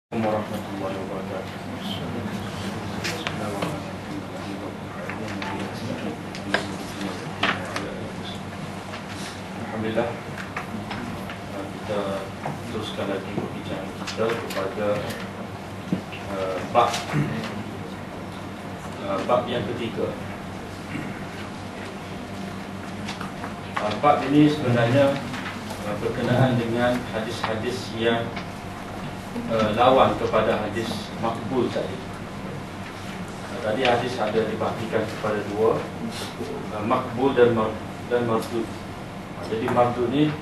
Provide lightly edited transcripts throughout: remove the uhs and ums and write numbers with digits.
Warahmatullahi wabarakatuh. Alhamdulillah, kita teruskan lagi perbincangan kita kepada bab yang ketiga. Bab ini sebenarnya berkenaan dengan hadis-hadis yang lawan kepada hadis makbul tadi. Tadi hadis ada dibahagikan kepada dua, makbul dan mardud. Jadi mardud ni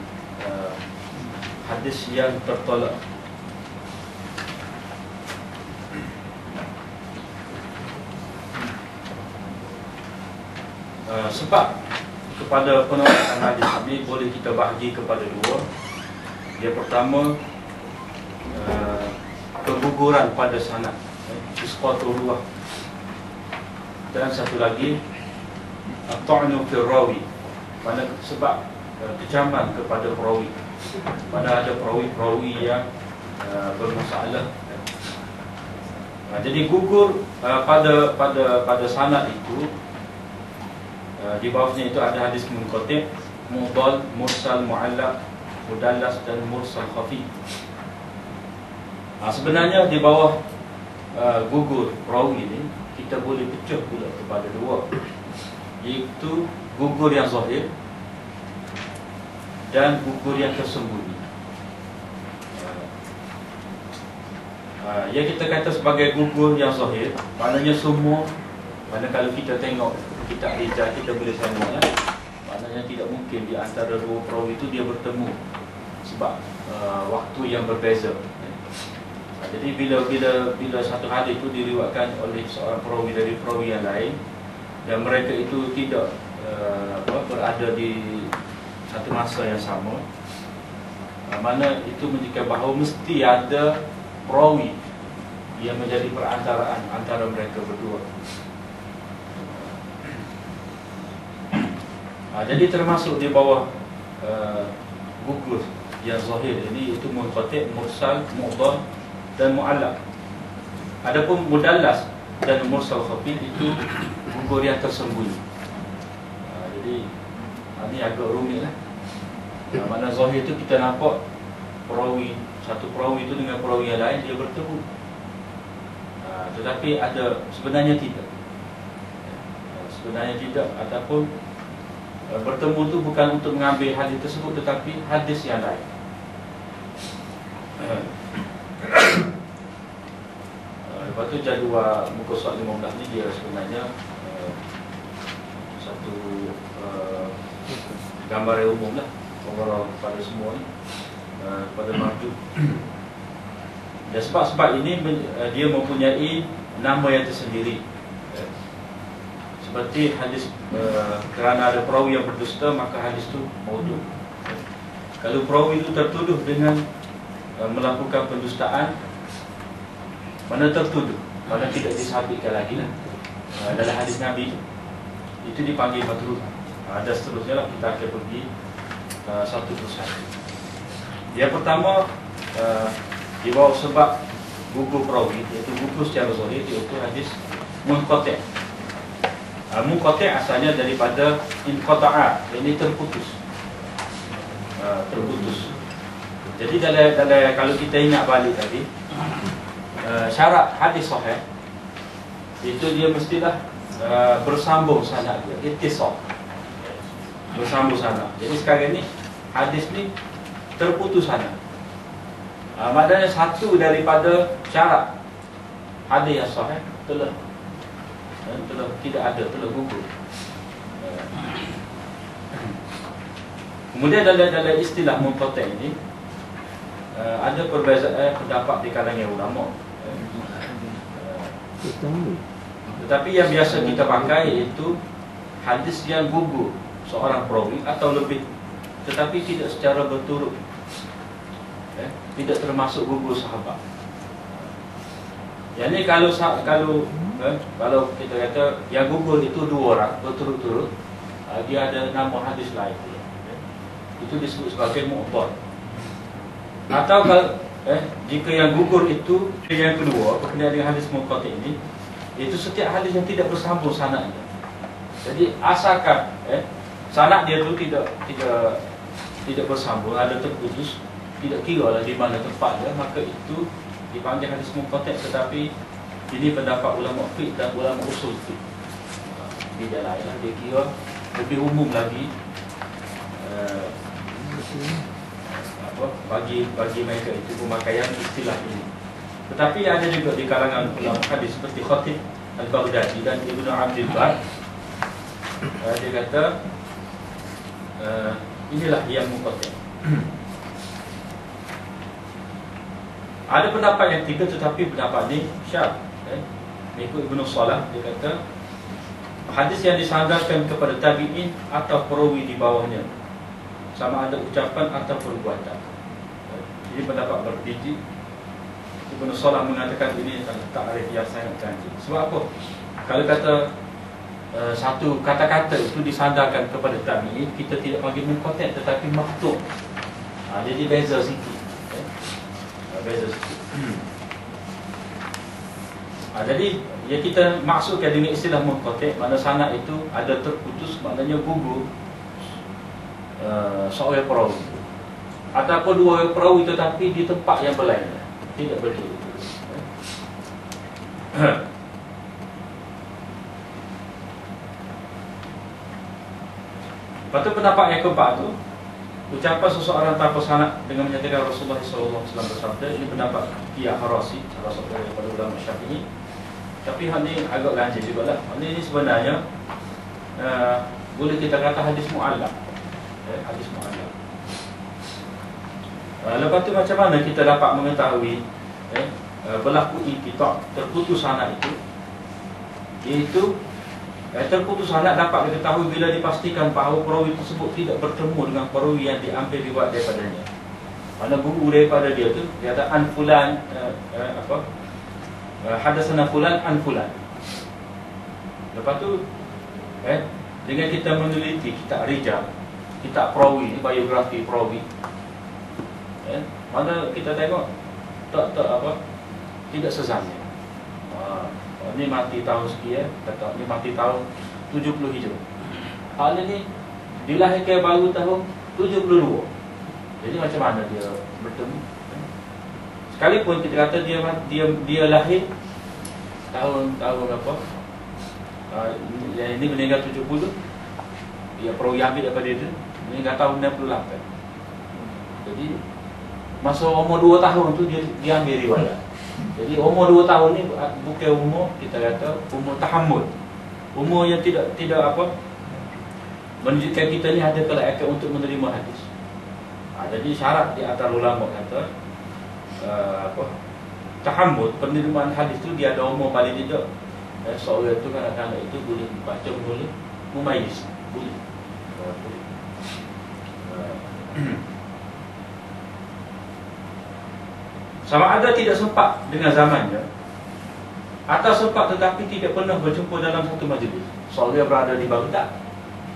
hadis yang tertolak. Sebab kepada penolakan hadis ini boleh kita bahagi kepada dua. Yang pertama, keguguran pada sanad, isqatul ruwah, dan satu lagi at-ta'nu fil rawi, mana sebab kecaman kepada perawi, mana ada perawi yang bermasalah. Jadi gugur pada sanad itu, di bawahnya itu ada hadis munqati', mudall, mursal, mu'allaq, mudallas dan mursal khafi. Sebenarnya di bawah gugur perawi ini kita boleh pecah pula kepada dua, iaitu gugur yang zahir dan gugur yang tersembunyi. Yang kita kata sebagai gugur yang zahir, maknanya semua, mana kalau kita tengok kitab rijal kita boleh tengok, maknanya tidak mungkin di antara dua perawi itu dia bertemu, sebab waktu yang berbeza. Jadi bila satu hadis itu diriwayatkan oleh seorang perawi dari perawi yang lain, dan mereka itu tidak berada di satu masa yang sama, mana itu menunjukkan bahawa mesti ada perawi yang menjadi perantaraan antara mereka berdua. Jadi termasuk di bawah gugur yang zahir ini, itu munqati', mursal, mu'dhal dan mu'allaq. Adapun mudallas dan mursal khafi itu gugur yang tersembunyi. Jadi ini agak rumit lah. Mana zahir itu kita nampak perawi, satu perawi itu dengan perawi yang lain dia bertemu, tetapi ada sebenarnya tidak. Sebenarnya tidak, ataupun bertemu itu bukan untuk mengambil hadis tersebut, tetapi hadis yang lain. Lepas tu jadual muka surat 15 ni dia sebenarnya satu gambaran umum lah, overall kepada semua ni, kepada mardud. Dan sebab ini dia mempunyai nama yang tersendiri. Seperti hadis, kerana ada perawi yang berdusta maka hadis itu maudhu'. Kalau perawi itu tertuduh dengan melakukan pendustaan, mana tertuduh, mana tidak disabitkan lagi lah, dalam hadis Nabi itu dipanggil madrud. Dan seterusnya lah, kita akan pergi satu persatu. Yang pertama, di bawah sebab gugur perawi, iaitu gugur secara zahir, iaitu hadis munqati'. Munqati' asalnya daripada inqata'a, ini terputus. Terputus. Jadi dalam kalau kita ingat balik tadi, syarat hadis sahih itu dia mestilah bersambung sanad dia, ittisal, bersambung sanad. Jadi sekarang ni hadis ni terputus sanad. Maknanya satu daripada syarat hadis yang sahih telah tidak ada, telah gugur. Kemudian dalam istilah munqati' ini ada perbezaan pendapat di kalangan ulama. Tetapi yang biasa kita pakai itu hadis yang gugur seorang perawi atau lebih, tetapi tidak secara berturut, tidak termasuk gugur sahabat. Yang ni kalau kita kata yang gugur itu dua orang berturut-turut, dia ada nama hadis lain, itu disebut sebagai mu'dhal. Atau jika yang gugur itu yang kedua berkenaan dengan hadis munqati ini, itu setiap hadis yang tidak bersambung sanadnya. Jadi asalkan sanad dia tu tidak bersambung, ada terputus, tidak kira lah di mana tempat dia, maka itu dipanggil hadis munqati. Tetapi ini pendapat ulama fiqh dan ulama usul fiqh. Tidak lain lah, dia kira lebih umum lagi bagi mereka itu pemakaian istilah ini. Tetapi ada juga di kalangan ulama hadis seperti Khatib Al-Baghdadi dan Ibnu Abdul Bar, dia kata inilah yang munqati. Ada pendapat yang tiga, tetapi pendapat ini syadz. Mengikut Ibnu Salah, dia kata hadis yang disandarkan kepada tabi'in atau perawi di bawahnya, sama ada ucapan atau perbuatan. Ini pendapat berbiji. Ibnu Salah mengatakan ini takrif yang sangat ganjil. Sebab apa? Kalau kata satu kata-kata itu disandarkan kepada tabi'in, kita tidak panggil munqati tetapi maqtu'. Jadi beza sikit. Beza sikit. Jadi yang kita maksudkan dengan istilah munqati, mana sanad itu ada terputus, maknanya gugur seorang perawi ataupun dua orang perawi tetapi di tempat yang berlainan, tidak berdiri. Lepas tu pendapat yang keempat tu, ucapan seseorang tanpa sanad dengan menyatakan Rasulullah SAW bersabda. Ini pendapat Qiyah Harasi, salah satu daripada ulama Syafi'i. Tapi hal ini agak ganjil jugalah. Hal ini sebenarnya boleh kita kata hadis mu'allaq. Hadis mu'allaq. Lepas tu macam mana kita dapat mengetahui berlaku inqita', terputus sanad itu? Iaitu terputus sanad dapat diketahui bila dipastikan bahawa perawi tersebut tidak bertemu dengan perawi yang diambil riwayat daripadanya. Mana guru daripada dia tu, dia kata an fulan hadatsana fulan an fulan. Lepas tu dengan kita meneliti kitab rijal, kitab perawi, biografi perawi, mana kita tengok tidak sesamanya. Ini mati tahun sekian, kata ini mati tahun 70 Hijrah. Hal ini dilahirkan baru tahun 72. Jadi macam mana dia bertemu? Sekalipun kita kata dia lahir tahun apa? Yang ini meninggal 70, dia perawi ambil daripada dia meninggal tahun 68. Jadi masa umur 2 tahun tu dia ambil riwayat. Jadi umur 2 tahun ni bukan umur, kita kata umur tahammul. Umur yang tidak menunjukkan kita ni ada kelayakan untuk menerima hadis. Jadi syarat di antara ulama kata tahammul, penerimaan hadis tu dia ada umur paling tidak. Seorang tu kadang-kadang itu boleh baca, boleh mumayyiz, boleh. Sama ada tidak sempat dengan zamannya, atau sempat tetapi tidak pernah berjumpa dalam satu majlis. Seorang berada di Baghdad,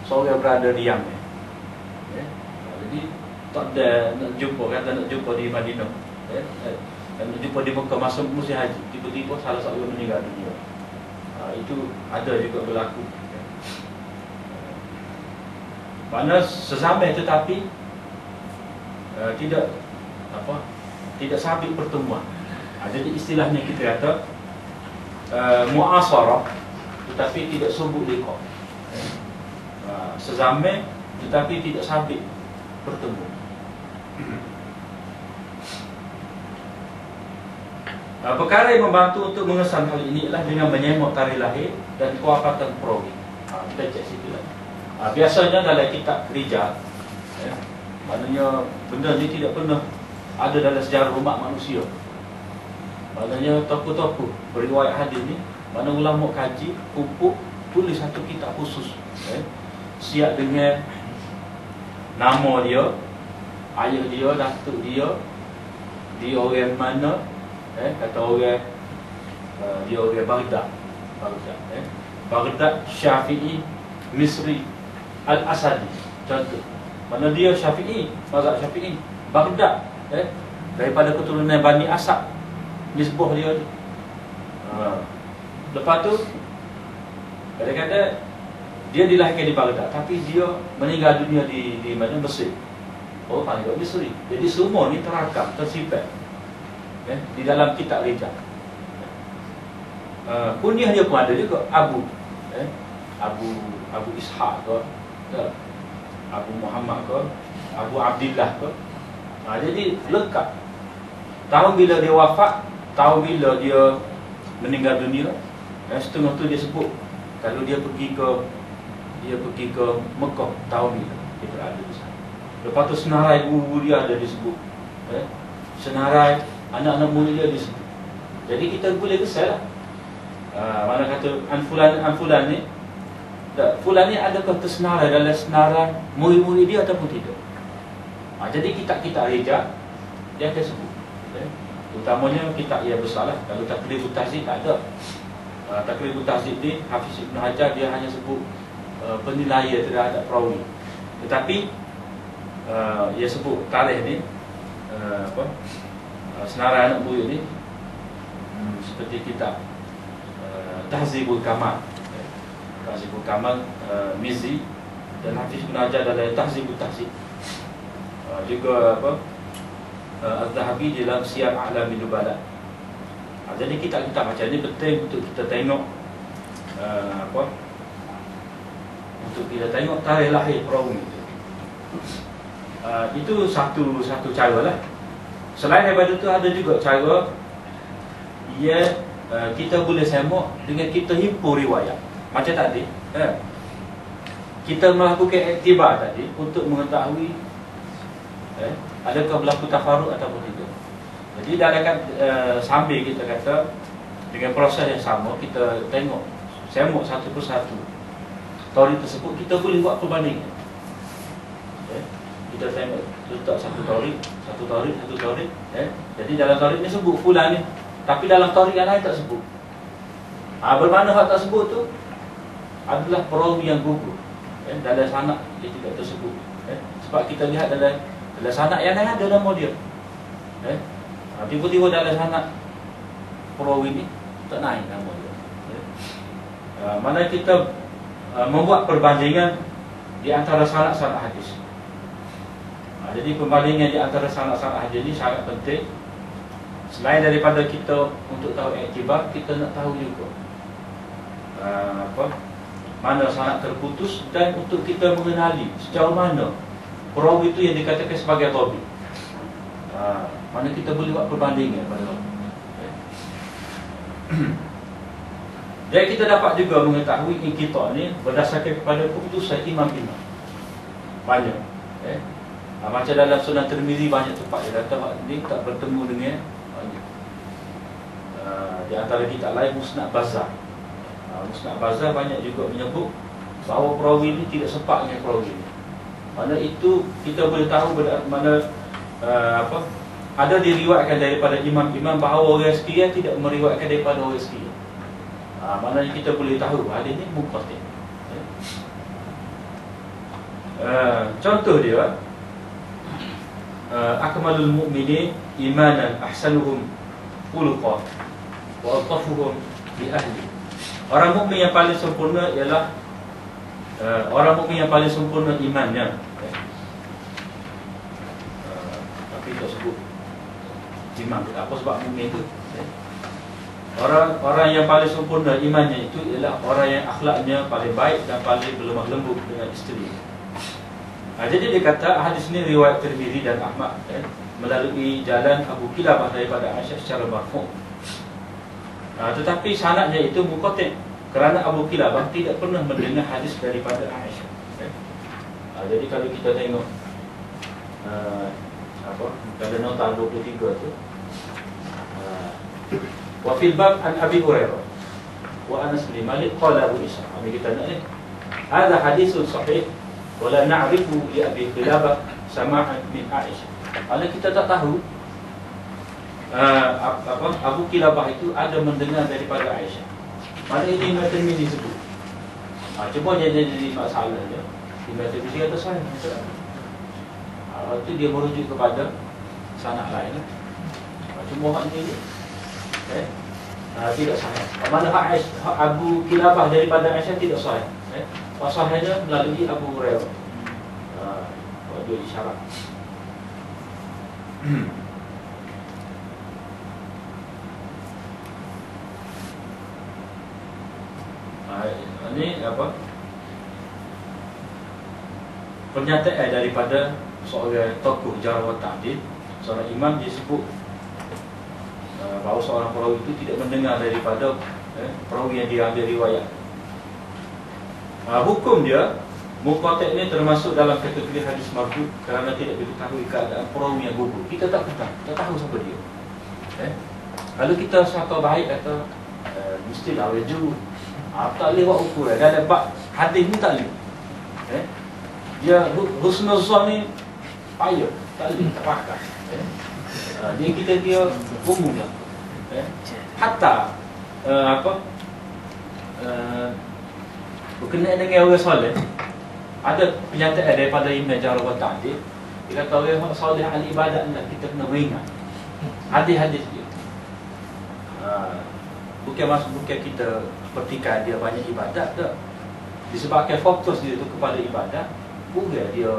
seorang berada di Yaman. Jadi tak ada nak jumpa, kata nak jumpa di Madinah, nak jumpa di Mekah masa musim haji, tiba-tiba salah seorang meninggal dunia. Itu ada juga berlaku. Mana sesamai tetapi tidak sabit pertemuan. Jadi istilahnya kita kata mu'asarah tetapi tidak subut liqa. Sezamai tetapi tidak sabit bertemu. Perkara yang membantu untuk mengesan hal ini ialah dengan menyemak tarikh lahir dan kewafatan perawi. Kita cek situ lah. Biasanya dalam kitab rijal, maknanya benda ni tidak pernah ada dalam sejarah umat manusia. Maknanya tokoh-tokoh beriwayat hadis ni, mana ulama kaji, pupuk, tulis satu kitab khusus, siap dengan nama dia, ayah dia, datuk dia orang mana, kata orang dia orang Baghdad, Baghdad Syafi'i Misri Al-Asadi. Contoh, mana dia Syafi'i, mazhab Syafi'i, Baghdad daripada keturunan Bani Asad, nisbah dia tu. Lepas tu kadang-kadang dia dilahirkan di Baghdad, tapi dia meninggal dunia di mana? Mesir. Oh, panggil Misri. Jadi semua ni terakam, tersimpan di dalam kitab rijal. Kunyah dia pun ada juga, Abu Ishaq ke, Abu Muhammad ke, Abu Abdillah ke. Jadi lengkap. Tahu bila dia wafat, tahu bila dia meninggal dunia. Setengah tu dia sebut kalau dia pergi ke Mekah, tahu bila dia berada di sana. Lepas tu senarai guru dia ada disebut, senarai anak-anak murid dia disebut. Jadi kita boleh kesal lah. Mana kata Fulan ni, Fulan ni adakah tersenarai dalam senarai murid-murid dia ataupun tidak. Jadi kitab-kitab rijal dia akan sebut. Utamanya kitab yang besar lah. Kalau Taqribut Tahzib tak ada. Taqribut Tahzib ni Hafiz Ibn Hajar dia hanya sebut penilaian terhadap perawi. Tetapi dia sebut tarikh ni, senarai anak murid ni, seperti kitab Tahzibul Kamal, Tahzibul Kamal Mizzi, dan Hafiz Ibn Hajar dalam Tahzibut Tahzib. Juga Az-Zahabi dalam Siyar A'lamin Nubala. Jadi kitab-kitab macam ni penting untuk kita tengok untuk kita tengok tarikh lahir perawi itu. Itu satu cara lah. Selain daripada itu ada juga cara kita boleh semak dengan kita himpun riwayat. Macam tadi, kita melakukan iktibar tadi untuk mengetahui adakah berlaku tafarruq ataupun tidak. Jadi sambil kita kata dengan proses yang sama, kita tengok, semak satu persatu taurikh tersebut, kita boleh buat perbandingan. Kita tengok letak satu taurikh. Jadi dalam taurikh ni sebut fulan ni, tapi dalam taurikh yang lain tak sebut. Bermakna hak tak sebut tu adalah perawi yang gugur. Dalam sanad dia tidak tersebut. Sebab kita lihat dalam sanad yang lain ada nama dia. Tiba-tiba dalam sanad perawi ni tak naik nama dia. Mana kita membuat perbandingan di antara sanad-sanad hadis. Jadi perbandingan di antara sanad-sanad hadis ini sangat penting. Selain daripada kita untuk tahu iktibar, kita nak tahu juga mana sanad terputus, dan untuk kita mengenali sejauh mana perawi itu yang dikatakan sebagai tabi. Mana kita boleh buat perbandingan pada waktu. Jadi kita dapat juga mengetahui inqita' ni berdasarkan kepada keputusan imam-imam. Banyak. Macam dalam Sunan Tirmizi banyak tempat dia kata ni tak bertemu dengan banyak. Di antara kitab lain Musnad Bazzar. Musnad Bazzar banyak juga menyebut bahawa perawi ini tidak sepak dengan perawi ini. Mana itu kita boleh tahu mana ada diriwayatkan daripada imam-imam bahawa orang sekian tidak meriwayatkan daripada orang sekian. Maknanya kita boleh tahu hadis ini munqati'. Contoh dia, akmalul mu'minin imanan ahsanuhum khuluqan wa altafuhum bi ahli. Orang mukmin yang paling sempurna ialah orang mukmin yang paling sempurna imannya. Tapi tak sebut iman. Apa sebab mukmin itu? Orang yang paling sempurna imannya itu ialah orang yang akhlaknya paling baik dan paling berlemah lembut dengan isteri. Jadi dia kata hadis ini riwayat Tirmizi dan Ahmad melalui jalan Abu Kilabah daripada Aisyah secara marfu'. Tetapi sanadnya itu munqati' kerana Abu Kilabah tidak pernah mendengar hadis daripada Aisyah. Jadi kalau kita tengok pada nota 23 tu, wa fil bab an Abi Hurairah wa Anas bin Malik qala Abu Isa. Ini kita nak ni. Hadha hadithun sahih wa la na'rifu li Abi Kilabah sama'an min Aisyah. Kalau kita tak tahu Abu Kilabah itu ada mendengar daripada Aisyah. Mana ini Imam Tirmizi sebut. Cuma jadi masalah dia. Imam Tirmizi kata saya. Itu dia merujuk kepada sanad lain. Cuma hak ni tidak sahih. Mana hak Abu Kilabah daripada Aisyah tidak sahih. Hak sahihnya melalui Abu Hurairah. Dia isyarat. Ini apa? Pernyataan daripada seorang tokoh jarh wa ta'dil, seorang imam, dia sebut bahawa seorang perawi itu tidak mendengar daripada perawi yang dia ambil riwayat. Hukum dia munqati' ini termasuk dalam kategori hadis marfu kerana tidak diketahui keadaan perawi yang gugur. Kita tak tahu siapa dia. Kalau kita sangka baik kata mestilah wajib, tak boleh buat ukuran. Dan bab hadis ni tak boleh. Dia husnul zon ni payah, tak boleh, tak pakai. Dia umum lah. Hatta berkenaan dengan orang soleh, ada pernyataan daripada Ibn Jarh wa Ta'dil. Dia kata orang soleh ahli ibadat lah, kita kena ingat hadis-hadis dia. Bukan kita petikan dia banyak ibadat tak. Disebabkan fokus dia tu kepada ibadat, bukan dia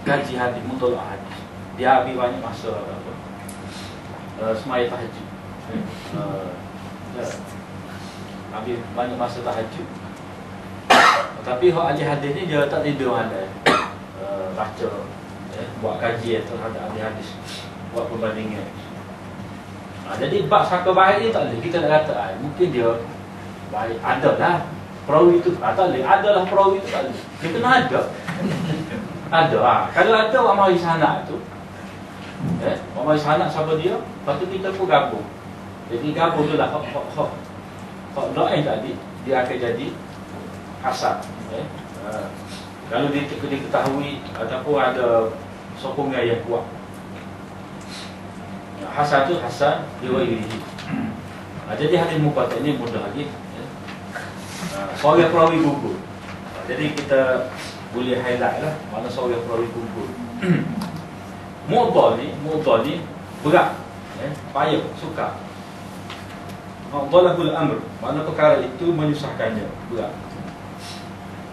kaji hadis, mutolak hadis. Dia ambil banyak masa semaya tahajud. Ambil banyak masa tahajud. Tapi hak ahli hadis ni dia tak tidur handai. Baca, buat kajian terhadap ahli hadis, buat perbandingan. Jadi bab sangka baik ni tak boleh. Kita nak kata mungkin dia baik, adalah perawi itu, tak boleh, adalah perawi itu, tak boleh. Dia kena ada. Ada. Kalau ada orang mari sanak tu, orang mari sanak siapa dia, lepas tu kita pun gabung. Jadi gabung tu lah hak doa tadi, dia akan jadi hasan. Kalau diketahui ataupun ada sokongan yang kuat, hasan tu hasan riwayat. Jadi hadis munqati' ini mudah lagi. Seorang perawi gugur. Jadi kita boleh highlight lah mana seorang perawi gugur. Mu'dhal ni berat, payah, sukar. Mu'dhalul amr, mana perkara itu menyusahkannya, berat.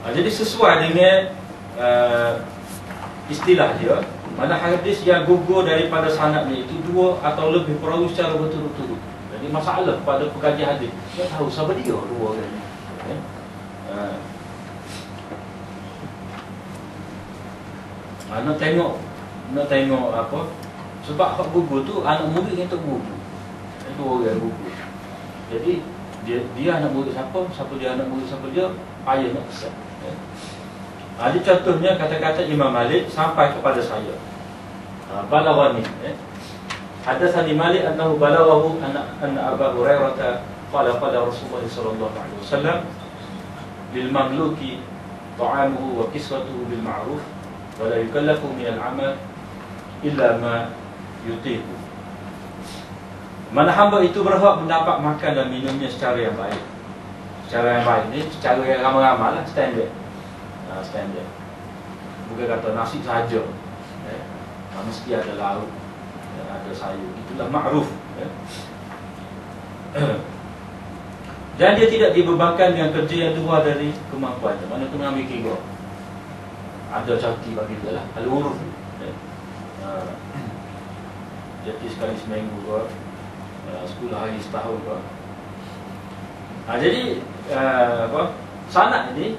Jadi sesuai dengan istilah dia, mana hadis yang gugur daripada sanadnya itu dua atau lebih perawi secara berturut-turut. Jadi masalah pada pekaji hadis, dia tahu siapa dia dua orang ni. Nak tengok apa? Sebab hak gugur tu anak murid yang tak gugur. Itu orang gugur. Jadi dia anak murid siapa dia anak murid siapa dia, payah nak pesan. Jadi contohnya kata-kata Imam Malik sampai kepada saya. Balawani. Hadatsani Malik annahu balaghahu anna Abu Hurairah qala Rasulullah sallallahu alaihi wasallam lil mamluki ta'amuhu wa kiswatuhu bil ma'ruf wa la yukallafu min al-'amal illa ma yutiqu. Mana hamba itu berhak mendapat makan dan minumnya secara yang baik. Secara yang baik ni secara yang ramai-ramai lah, standard. Standard. Bukan kata nasi saja. Mesti ada lauk, ada sayur. Itulah ma'ruf. Dan dia tidak dibebankan dengan kerja yang luar dari kemampuannya. Mana tu mengambil kira. Ada cuti bagi dia lah. Ada uruf. Jadi sekali seminggu ke, 10 hari setahun ke. Jadi sanad ini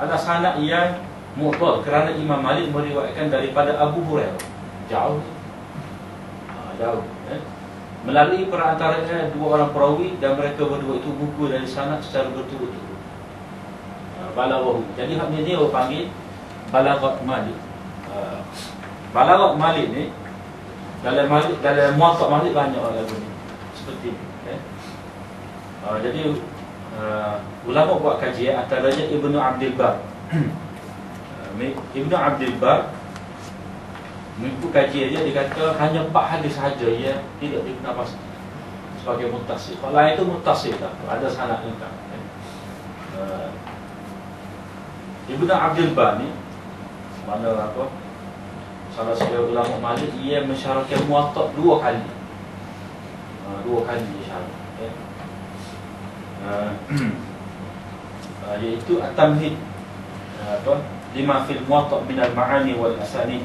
adalah sanad yang mu'dhal kerana Imam Malik meriwayatkan daripada Abu Hurairah. Jauh. Melalui perantaranya dua orang perawi dan mereka berdua itu gugur dari sanad secara berturut-turut. Balaghahu. Jadi hak ni orang panggil balaghat Malik. Balaghat Malik ni dalam Muwatta' Malik banyak orang lagu ni. Seperti ni. Jadi ulama buat kajian antaranya Ibnu Abdul Bar. Ibnu Abdul Bar mengikut kajian dia kata hanya 4 hadis sahaja yang tidak dikenal pasti sebagai muttasil. Kalau lain itu muttasil tak, ada sanad lengkap. Ibnu Abdul Bar ni mana apa? Salah seorang ulama Malik ia mensyaratkan Muwatta' 2 kali. 2 kali dia syarah, ya. Iaitu at-tamhid, lima fil muwatta' min al-ma'ani wal asanid.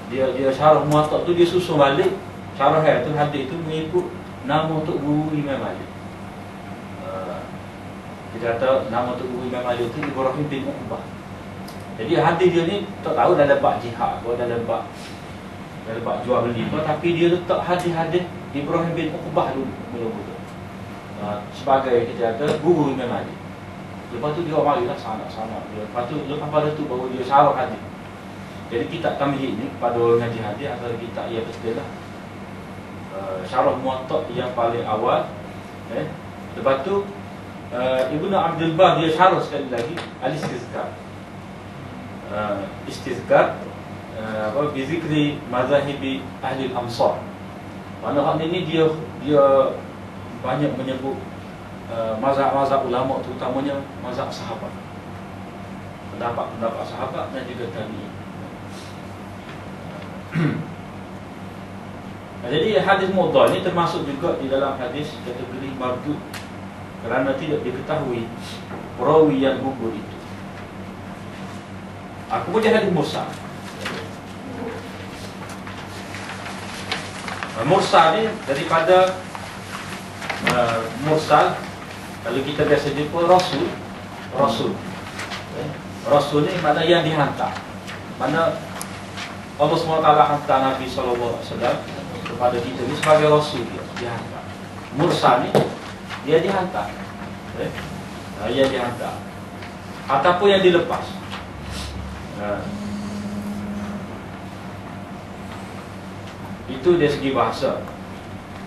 Dia syarah muwatta' tu dia susun balik syarah tu, hadis tu mengikut nama Tok Guru Imam Malik. Kita kata nama Tok Guru Imam Malik tu Ibrahim bin Uqbah. Jadi hadis dia ni tak tahu dalam bab jihad atau dalam bab jual beli apa, tapi dia letak hadis-hadis Ibrahim bin Uqbah dulu mula-mula. Sebagai kita kata guru Imam Malik. Lepas tu dia marilah sana-sana dia. Lepas pada tu baru dia syarah hadis. Jadi kitab tamhid ni pada ngaji hadis antara kitab yang istilah syarah muwatta' yang paling awal. Lepas tu Ibnu Abdul Bar dia syarah sekali lagi al-Istizkar. Istizkar bizikri mazahibi ahli al-amsar. Mana hal ini dia banyak menyebut mazhab-mazhab ulama, terutamanya mazhab sahabat, pendapat sahabat dan juga tabi'in. Jadi hadis mudhal ini termasuk juga di dalam hadis kategori mardud kerana tidak diketahui perawi yang gugur itu. Kemudian hadis mursal. Mursal ni daripada mursal, kalau kita biasa jumpa Rasul ni makna yang dihantar. Mana Allah SWT hantar Nabi SAW kepada kita ni sebagai Rasul, dia dihantar. Mursal ni dia dihantar, yang dihantar ataupun yang dilepas. Itu dari segi bahasa.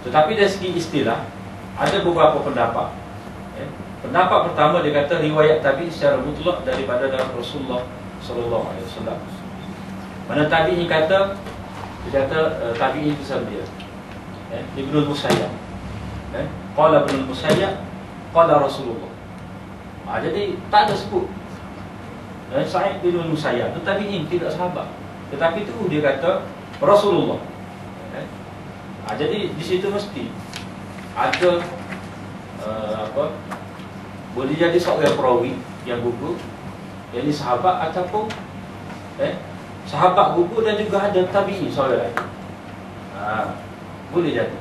Tetapi dari segi istilah ada beberapa pendapat. Pendapat pertama dia kata riwayat tabi'in secara mutlak daripada Rasulullah sallallahu alaihi wasallam. Mana tabi'in kata tabi'in itu sama dia. Ibnu Musayyab. Qala Ibnu Musayyab qala Rasulullah. Jadi tak ada sebut Sa'id bin Musayyab itu tabi'in, tidak sahabat. Tetapi itu dia kata Rasulullah. Jadi di situ mesti ada boleh jadi seorang perawi yang gugur, yang ini sahabat ataupun sahabat gugur dan juga ada tabi'in seorang lain. Boleh jadi.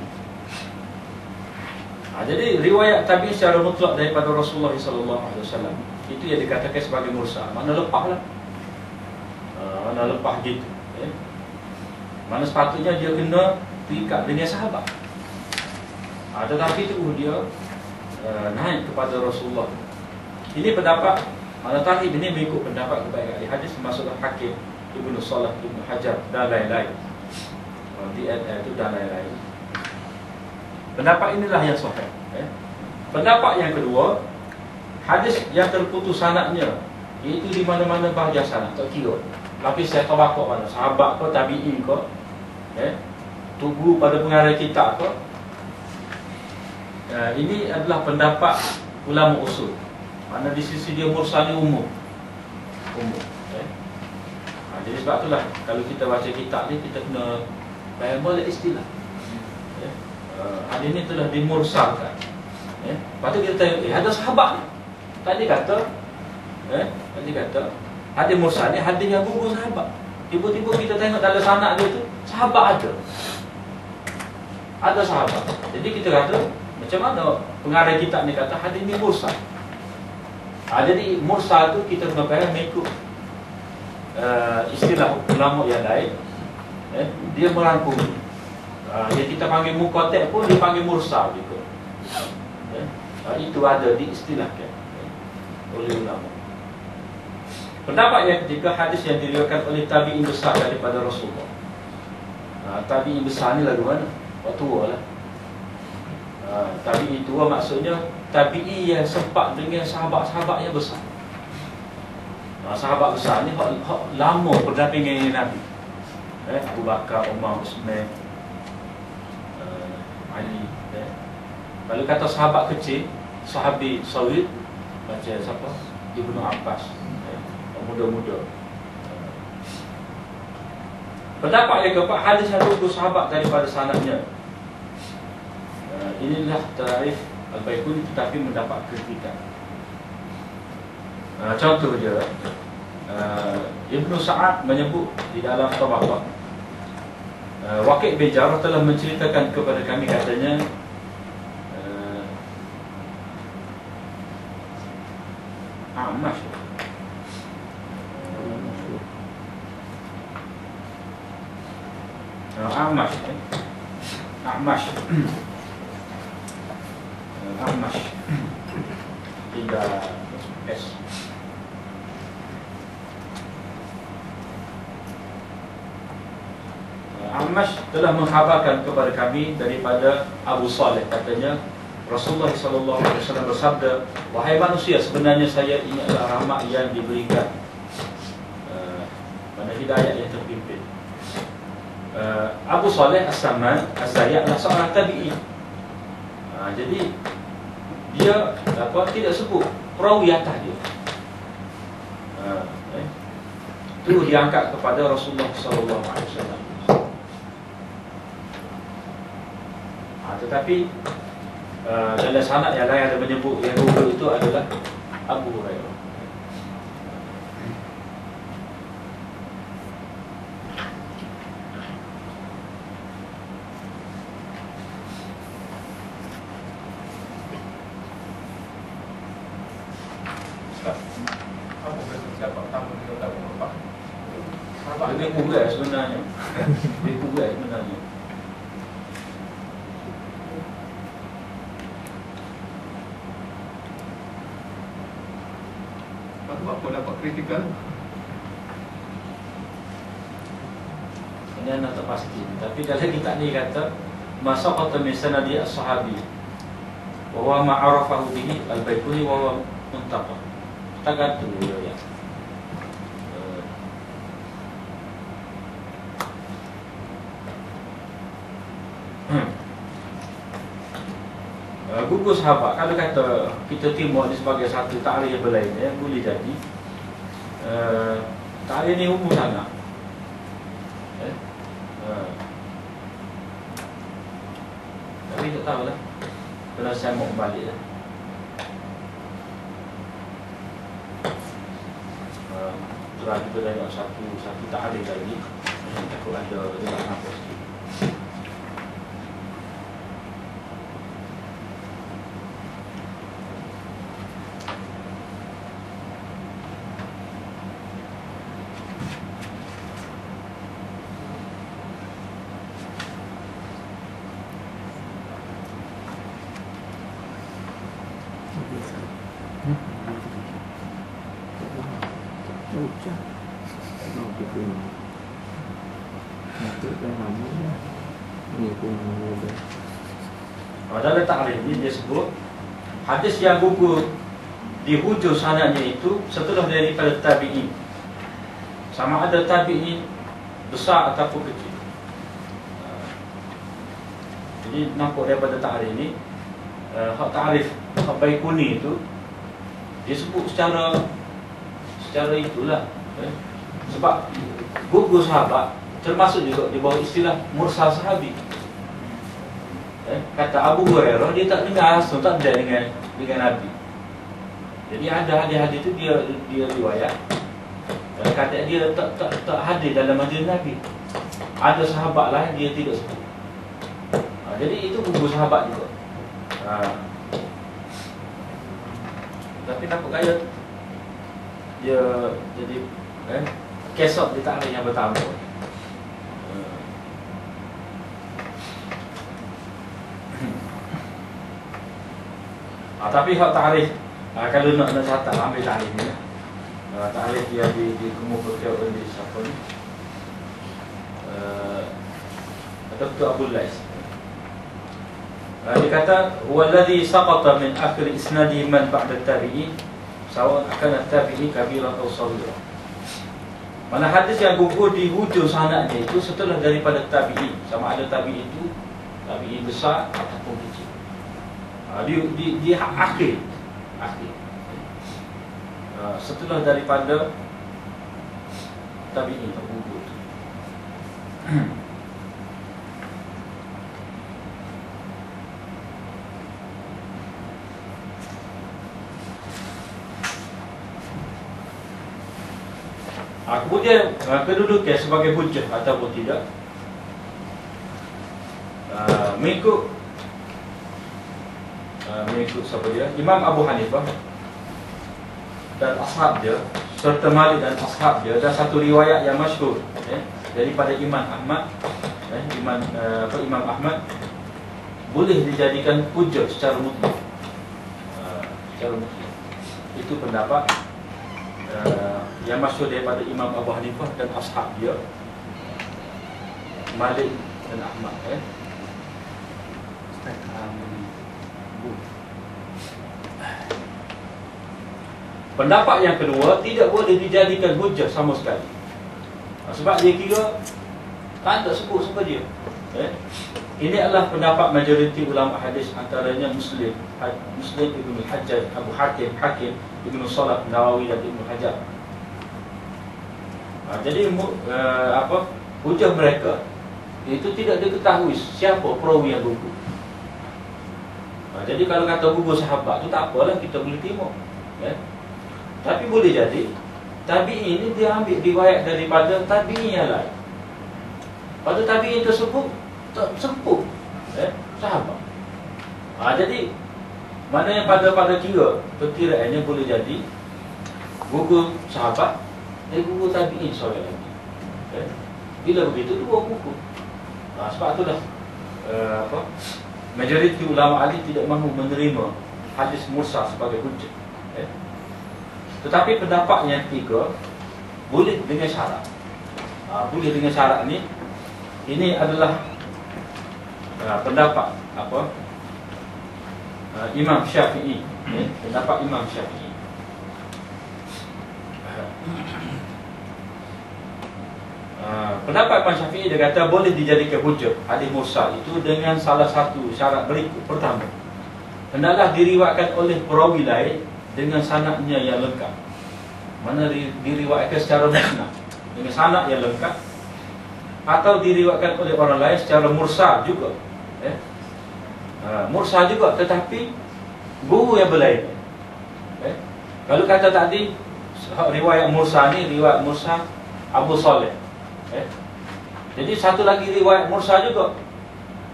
Jadi riwayat tabi'in secara mutlak daripada Rasulullah SAW itu yang dikatakan sebagai mursal. Mana lepaslah, mana lepas gitu. Mana sepatutnya dia kena terikat dengan sahabat. Tetapi itu dia naik kepada Rasulullah. Ini pendapat mana tahrib ini mengikut pendapat kebanyakan ahli hadis, termasuklah Hakim, Ibnu Salah, Ibnu Hajar dan lain-lain. DNA itu dan lain-lain. Pendapat inilah yang sahih. Pendapat yang kedua, hadis yang terputus sanadnya, iaitu di mana-mana bahagian sanad, tak kira lapis saya tabaqah mana, sahabat ke, tabi'in ke, tugu pada pengarang kitab ke. Ini adalah pendapat ulama usul. Mana di sisi dia mursal ni umum. Jadi sebab itulah kalau kita baca kitab ni kita kena faham boleh istilah. Hadis ni telah dimursalkan. Lepas tu kita tengok ada sahabat ni. Tadi kata hadis mursal ni hadis yang gugur sahabat. Tiba-tiba kita tengok dalam sanad dia tu sahabat ada sahabat. Jadi kita kata macam mana pengarang kitab ni kata hadis ni mursal. Jadi mursal tu kita kena faham mengikut istilah ulama yang lain. Dia merangkumi. Yang kita panggil muqatta' pun dia panggil mursal juga. Itu ada diistilahkan oleh ulama. Pendapat yang ketiga, hadis yang diriwayatkan oleh tabi'in besar daripada Rasulullah. Tabi'in besar ni lagu mana? Orang tua lah. Tabi'in tua maksudnya tabi'in yang sempat dengan sahabat-sahabat yang besar. Sahabat besar ni hak lama berdampingan dengan Nabi. Abu Bakar, Umar, Uthman, Ali. Kalau kata sahabat kecil, sahabi sawid, macam siapa? Ibnu Abbas, muda-muda. Pendapat yang keempat, hadis yang gugur sahabat daripada sanadnya. Inilah tarikh Al-Baiquni tetapi mendapat kritikan. Contoh je, Ibnu Sa'ad menyebut di dalam Tabaqat, Waqi' bin Jarrah telah menceritakan kepada kami, katanya Amash tidak S. Amash telah mengkhabarkan kepada kami daripada Abu Saleh, katanya Rasulullah SAW bersabda, wahai manusia, sebenarnya saya ini adalah rahmat yang diberikan pada hidayah yang terpimpin. Abu Saleh As-Samman Az-Zayat adalah seorang tabi'in. Jadi dia tidak sebut perawi atas dia. Itu diangkat kepada Rasulullah SAW. Tetapi dalam sanad yang lain ada menyebut yang dua itu adalah Abu Hurairah. Lebih kurang sebenarnya. Lebih kurang sebenarnya. Apa dapat kritikan? Ini nak tak pasti. Tapi kalau kita ni kata masaqata min sanadi as-sahabi wa huwa ma arafahu bihi al-Baiquni wa huwa muntaqa. Tergantung ya. Gugur sahabat, kalau kata kita timur ni sebagai satu ta'rif yang berlain, boleh jadi ta'rif ni umum sangat. Tapi tak tahulah, kalau saya mau balik lah. Setelah kita tengok satu ta'rif lagi, takut ada apa sikit. Dalam ta'rif ini dia sebut hadis yang gugur di hujung sanadnya itu setelah daripada tabi'in, sama ada tabi'in besar ataupun kecil. Jadi nampak daripada ta'rif ini, hak ta'rif Al-Baiquni itu dia sebut secara itulah, sebab gugur sahabat termasuk juga di bawah istilah mursal sahabi. Kata Abu Hurairah, dia tak dengar langsung, tak ada dengan Nabi. Jadi ada hadis-hadis itu dia riwayat, kata dia tak hadir dalam majlis Nabi. Ada sahabat lain dia tidak sebut. Jadi itu gugur sahabat juga. Tapi nampak gaya dia jadi kesok di ta'rif yang pertama. Tapi hak ta'rif, kalau nak catat, ambil ta'rif ni. Ta'rif dia dikemukakan oleh siapa ni? Dr. Abu Lais. Dia kata, "Wallazi saqata min akhir isnadi man ba'da tabi'in, sawa kana tabi'i kabiran atau saghira." Mana hadis yang gugur di hujung sanadnya itu setelah daripada tabi'in, sama ada tabi'in itu tabi'in besar ataupun kecil. Di akhir setelah daripada tabi'in tergugur. Kemudian kedudukan sebagai hujjah ataupun tidak, mengikut siapa dia? Imam Abu Hanifah dan ashab dia, serta Malik dan ashab dia, ada satu riwayat yang masyhur daripada Imam Ahmad, Imam Ahmad boleh dijadikan hujjah secara mutlak. Secara mutlak. Itu pendapat yang masyhur daripada Imam Abu Hanifah dan ashab dia, Malik dan Ahmad. Pendapat yang kedua tidak boleh dijadikan hujjah sama sekali. Sebab dia kira tak ada sebut siapa dia. Ini adalah pendapat majoriti ulama hadis, antaranya Muslim Ibnu Hajjaj, Abu Hakim, Ibnu Salah, Nawawi dan Ibnu Hajar. Jadi hujjah mereka itu tidak diketahui siapa perawi yang gugur. Jadi kalau kata gugur sahabat tu tak apalah, kita boleh terima. Tapi boleh jadi tabi'in ini dia ambil riwayat daripada tabi'in yang lain. Pada tabi'in tersebut sempur sahabat. Jadi maknanya pada kira perkiraannya boleh jadi gugur sahabat dan gugur tabi'in seorang lagi. Bila begitu dua gugur. Sebab itulah majoriti ulama hadis tidak mahu menerima hadis mursal sebagai hujjah. Tetapi pendapat yang ketiga boleh dengan syarat. Boleh dengan syarat ni, ini adalah pendapat Imam Syafi'i. Pendapat Imam Syafi'i. Pendapat Imam Syafi'i, dia kata boleh dijadikan hujjah hadis mursal itu dengan salah satu syarat berikut. Pertama, hendaklah diriwayatkan oleh perawi lain dengan sanadnya yang lengkap. Mana diriwayatkan secara musnad dengan sanad yang lengkap, atau diriwayatkan oleh orang lain secara mursal juga. Mursal juga tetapi guru yang berlainan. Kalau kata tadi riwayat mursal ni riwayat mursal Abu Saleh. Jadi satu lagi riwayat mursal juga,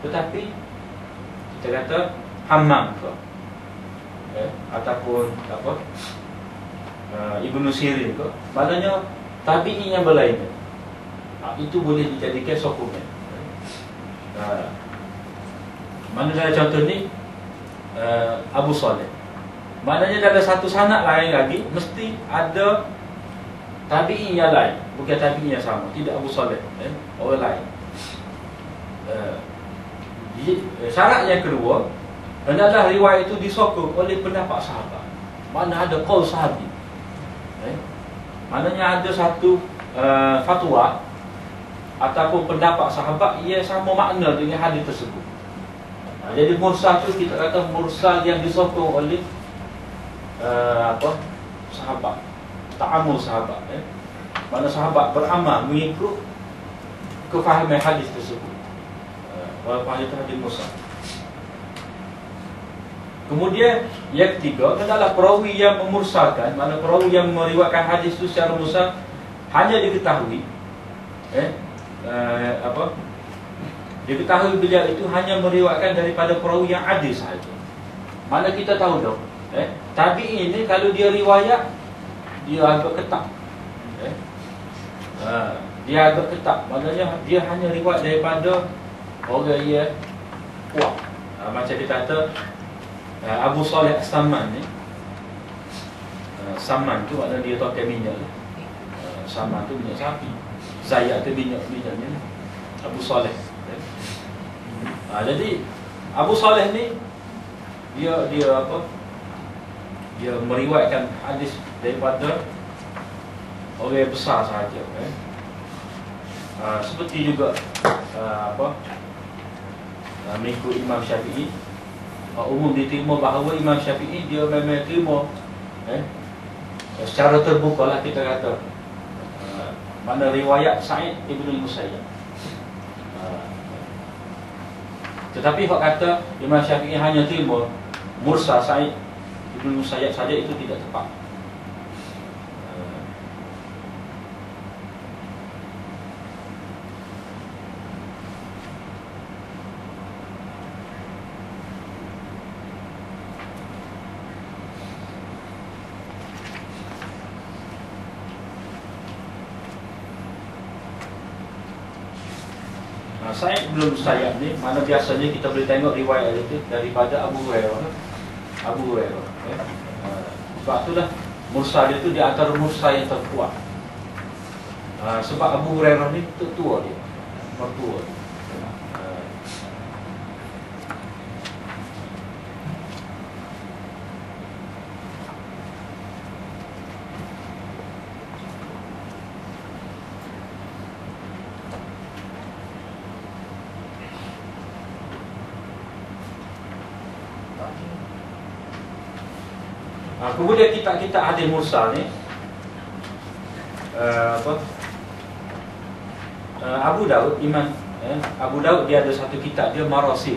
tetapi kita kata Hammam ke, ataupun Ibnu Sirin ke, maknanya tabi'in yang berlainan. Itu boleh dijadikan sokongan. Mana dalam contoh ni Abu Saleh, maknanya dalam satu sanad lain lagi mesti ada tabi'in yang lain, bukan tabi'in yang sama, tidak Abu Saleh, orang lain. Syarat yang kedua, hendaklah riwayat itu disokong oleh pendapat sahabat. Mana ada qaul sahabi, maknanya ada satu fatwa ataupun pendapat sahabat ia sama makna dengan hadis tersebut. Jadi mursal tu kita kata mursal yang disokong oleh sahabat, ta'amul sahabat. Mana sahabat beramal mengikut kefahaman hadis tersebut, walaupun hadis hadis mursal. Kemudian yang ketiga adalah perawi yang memursalkan, mana perawi yang meriwayatkan hadis itu secara mursal hanya diketahui diketahui beliau itu hanya meriwayatkan daripada perawi yang adil sahaja. Mana kita tahu dong, tabi'in ini kalau dia riwayat dia agak ketat. Dia agak ketat, maknanya dia hanya riwayat daripada orang yang kuat. Macam dia kata Abu Saleh As-Samman ni, Samman tu maknanya dia tokai minyak. Samman tu minyak sapi, Zayat tu minyaknya Abu Saleh. Jadi Abu Saleh ni dia meriwayatkan hadis daripada orang besar sahaja. Seperti juga mengikut Imam Syafi'i, umum diterima bahawa Imam Syafi'i dia memang terima secara terbuka lah kita kata, mana riwayat Sa'id Ibn Musayyab. Tetapi hak kata Imam Syafi'i hanya terima mursal Sa'id Ibn Musayyab saja, itu tidak tepat. Sa'id bin Musayyab ni, mana biasanya kita boleh tengok riwayat itu daripada Abu Hurairah. Sebab itulah mursal itu di antara mursal yang terkuat. Sebab Abu Hurairah ni tua dia, mertua. Kemudian kitab-kitab hadis mursal ni Abu Daud, Abu Daud dia ada satu kitab dia Marasil,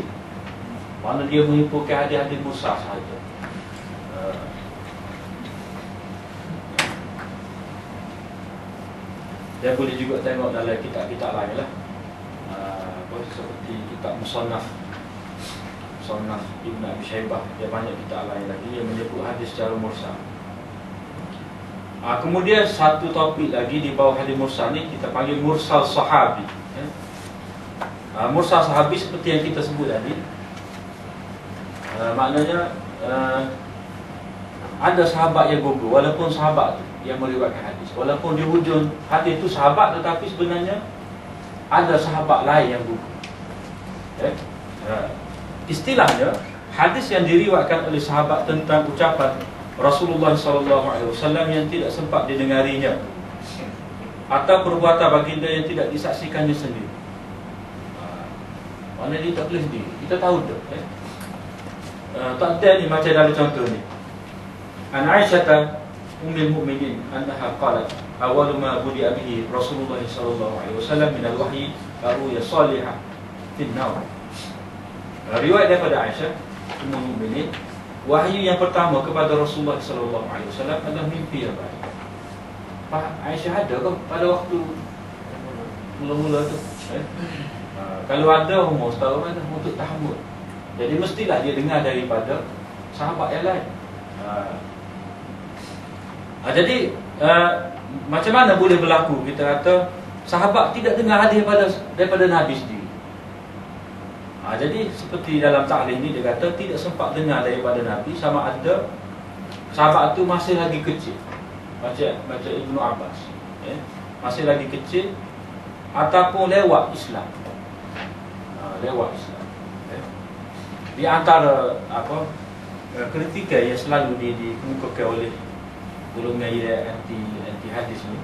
mana dia menghimpunkan hadis-hadis mursal sahaja. Dia boleh juga tengok dalam kitab-kitab lain lah, seperti kitab Musannaf Ibn Abi Shaybah. Dia banyak kitab lain lagi yang menyebut hadis secara mursal. Kemudian satu topik lagi di bawah hadis mursal ni kita panggil mursal sahabi. Mursal sahabi seperti yang kita sebut tadi, maknanya ada sahabat yang gugur, walaupun sahabat tu yang meriwayatkan hadis, walaupun di hujung hadis itu sahabat, tetapi sebenarnya ada sahabat lain yang gugur. Istilahnya, hadis yang diriwayatkan oleh sahabat tentang ucapan Rasulullah SAW yang tidak sempat didengarinya, atau perbuatan baginda yang tidak disaksikannya sendiri. Mana dia tak boleh sendiri, kita tahu dah. Tak ada ni macam dalam contoh ni. An Aisyah Ummul Mukminin annaha qalat awwalu ma budi'a bihi Rasulullah SAW min al-wahyi ru'ya salihah fi an-nawm. Riwayat daripada Aisyah Ummul Mukminin, wahyu yang pertama kepada Rasulullah SAW adalah mimpi yang baik. Aisyah ada ke pada waktu mula-mula tu? Kalau ada umur setahun ada untuk tahammul. Jadi mestilah dia dengar daripada sahabat yang lain. Jadi macam mana boleh berlaku kita kata sahabat tidak dengar hadis daripada Nabi sendiri? Jadi seperti dalam taklif ni dia kata tidak sempat dengar daripada Nabi, sama ada sahabat tu masih lagi kecil, macam Ibnu Abbas, masih lagi kecil, ataupun lewat Islam. Di antara kritika yang selalu dikemukakan oleh golongan yang anti hadis ni,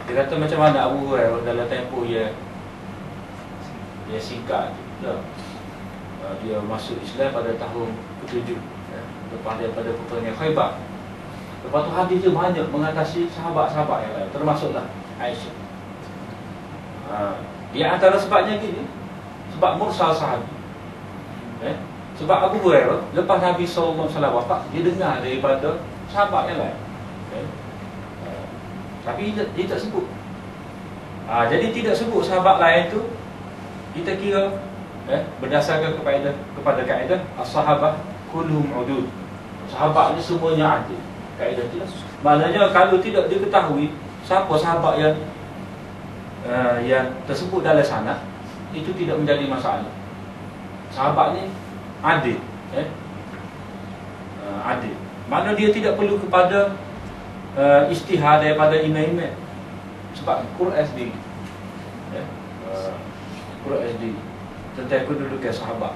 dia kata macam mana Abu Hurairah dalam tempoh yang singkat dia masuk Islam pada tahun ke-7 lepas daripada peperangan Khaybar. Lepas tu hadis dia banyak mengatasi sahabat-sahabat yang lain, termasuklah Aisyah. Di antara sebabnya gini, sebab mursal sahabi. Sebab Abu Hurairah lepas Nabi SAW wafat, dia dengar daripada sahabat yang lain, tapi dia tak sebut. Jadi tidak sebut sahabat lain tu, kita kira berdasarkan kepada kaedah as-sahabah kulluhum udud. Sahabat ni semuanya adil. Kaedah tu. Maknanya kalau tidak diketahui siapa sahabat yang tersebut dalam sanad, itu tidak menjadi masalah. Sahabat ni adil, adil. Mana dia tidak perlu kepada istihad daripada imam-imam. Sebab Quran sendiri, Quran sendiri tentang kedudukan sahabat,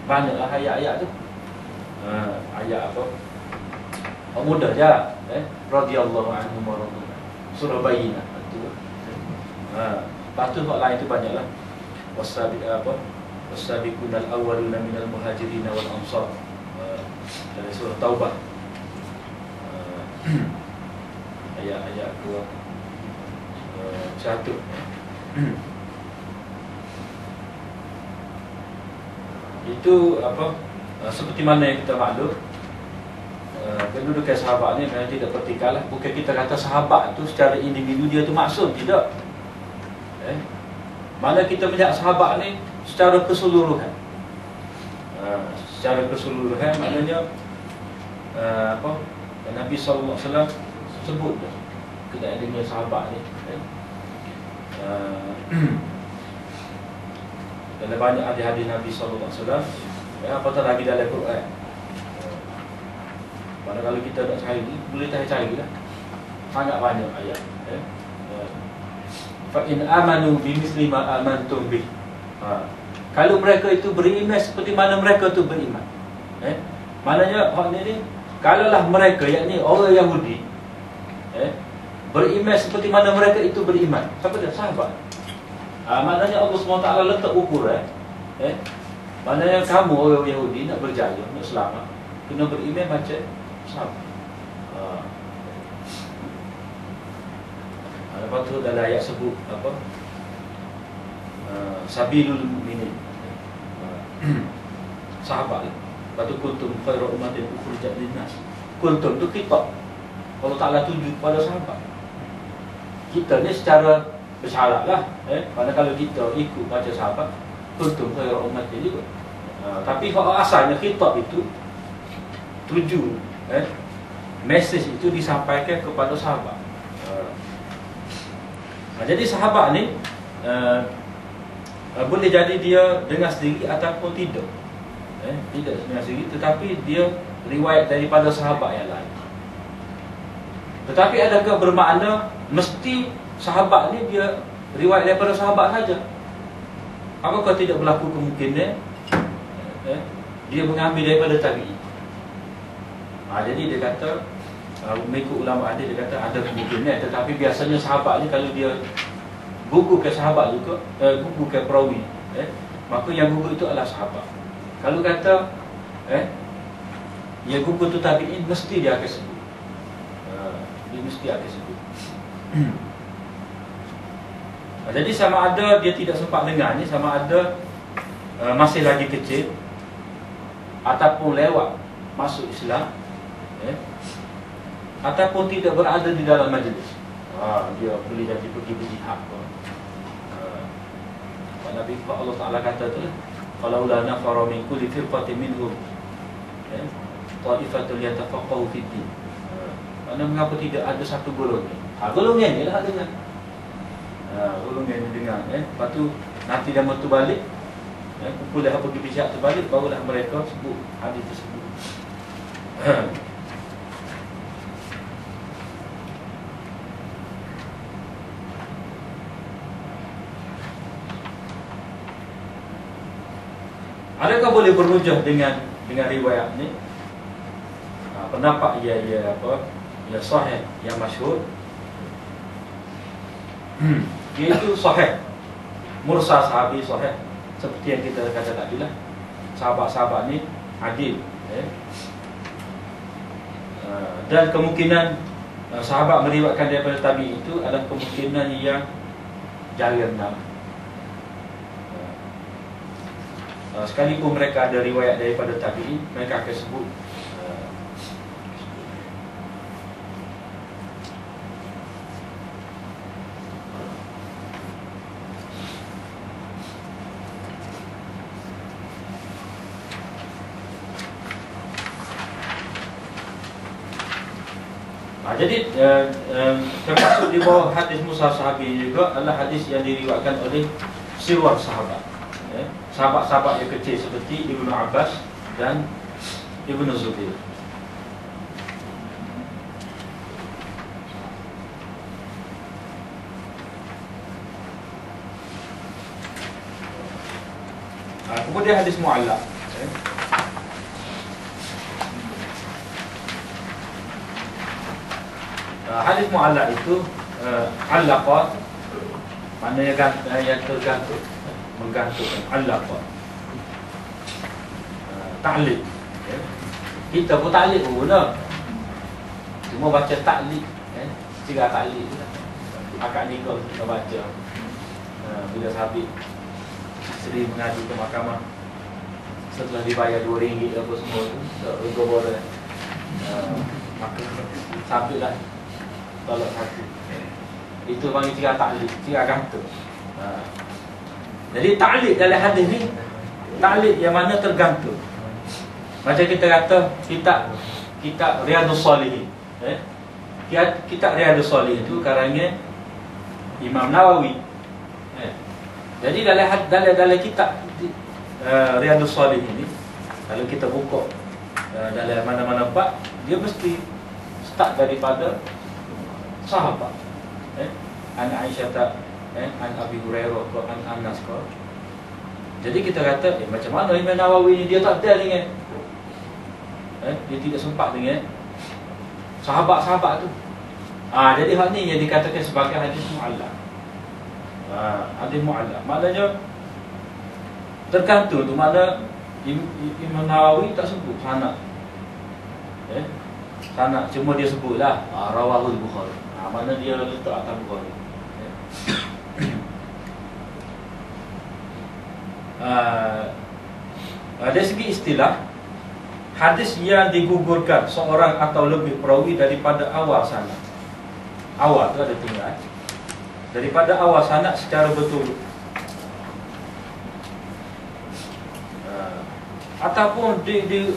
banyaklah ayat-ayat tu. Ayat apa? Mudah je, radhiyallahu anhum wa radu. Surah Bayyinah tu. Lepas tu hak lain tu banyaklah. Wasabiqunal awwaluna minal muhajirin wal ansar. Dari surah Taubah. Ayat-ayat 1. Itu seperti mana yang kita maklum, kedudukan sahabat ni memang tidak vertikal lah. Bukan kita kata sahabat tu secara individu dia tu maksud, tidak. Mana kita melihat sahabat ni secara keseluruhan. Secara keseluruhan maknanya Nabi SAW sebut keadaan sahabat ni. dalam banyak hadis-hadis Nabi SAW, ya, apatah lagi dalam Quran. Pada kalau kita nak cari, boleh cari lah. Sangat banyak ayat. Fa in amanu bimisli ma amantum bih. Kalau mereka itu beriman seperti mana mereka itu beriman. Maknanya hak ni kalaulah mereka, yakni orang Yahudi, beriman seperti mana mereka itu beriman. Siapa dia? Sahabat. Maknanya Allah SWT letak ukur. Maknanya kamu orang Yahudi nak berjaya, nak selamat, kena beriman macam sahabat. Lepas tu dalam ayat sebut apa? Sabilul mu'minin. Sahabat. Lepas tu kuntum khairu ummatin ukhrijat linnas. Kuntum tu kita. Allah Ta'ala tuju kepada sahabat. Kita ni secara bersyarat lah. Pada kalau kita ikut baca sahabat, kuntum khairu ummatin juga. Tapi kalau asalnya kitab itu tuju, message itu disampaikan kepada sahabat. Jadi sahabat ni boleh jadi dia dengar sendiri ataupun tidak. Tidak dengar sendiri, tetapi dia riwayat daripada sahabat yang lain. Tetapi adakah bermakna mesti sahabat ni dia riwayat daripada sahabat saja? Apakah tidak berlaku kemungkinan dia mengambil daripada tabi'in? Jadi dia kata, mengikut ulama ada, dia kata ada kemungkinan, tetapi biasanya sahabat ni kalau dia gugur ke sahabat juga, gugur ke perawi, maka yang gugur itu adalah sahabat. Kalau kata yang gugur itu tabi'in, mesti dia akan sebut. Dia mesti akan sebut. Jadi sama ada dia tidak sempat dengar ni, sama ada masih lagi kecil ataupun lewat masuk Islam, ataupun tidak berada di dalam majlis, dia boleh jadi pergi berjihad. Nabi Allah Ta'ala kata tu lah, falaula nafara min kulli firqatin minhum ta'ifatul yatafaqahu fid din. Mana mengapa tidak ada satu golongan? Golongan ni lah dengar. Golongan ni dengar. Lepas tu nanti dia tu balik, pukul dah pergi bijak terbalik, barulah mereka sebut hadis tersebut. Adakah boleh berhujah dengan riwayat ni? Pendapat ia apa? Ia sahih, yang masyhur. Iaitu sahih. Mursal sahabi sahih. Seperti yang kita kata tadi lah. Sahabat-sahabat ni adil. Dan kemungkinan sahabat meriwayatkan daripada tabi itu adalah kemungkinan yang jarang. Sekalipun mereka ada riwayat daripada tabi'in, mereka akan sebut jadi termasuk di bawah hadis Musa sahabi juga adalah hadis yang diriwayatkan oleh siwar sahabat, sahabat-sahabat yang kecil seperti Ibnu Abbas dan Ibnu Zubair. Kemudian hadis mu'allaq. Hadis mu'allaq itu allaqat, maknanya yang tergantung, menggantungkan. Allaqat ta'liq. Kita pun ta'liq pun guna, cuma baca ta'liq, tiga ta'liq akad nikah kita baca. Bila sahabat isteri mengadu ke mahkamah, setelah dibayar RM2 apa semua tu, rego boleh, maka sahabatlah tolak satu. Itu panggil tiga ta'liq, tiga gantung. Jadi ta'liq dalam hadis ni, ta'liq yang mana tergantung. Macam kita kata kitab Riyadhus Shalihin. Kitab Riyadhus Shalihin itu karangan Imam Nawawi. Jadi dalam kitab Riyadhus Shalihin ini, kalau kita buka dalam mana-mana bab, dia mesti start daripada sahabat. An Aisyah, an Abi Hurairah, an Anas. Jadi kita kata, macam mana Imam Nawawi ni dia tak ada dengan dia tidak sempat dengan sahabat-sahabat tu. Jadi hal ni yang dikatakan sebagai hadis mu'allaq. Hadis mu'allaq maknanya tergantung tu, mana Imam Nawawi tak sebut sanad. Sanad cuma dia sebutlah rawahul Bukhari. Mana dia letak atas Bukhari. Dari segi istilah, hadis yang digugurkan seorang atau lebih perawi daripada awal sanad. Awal tu ada tinggal. Daripada awal sanad secara betul. Ataupun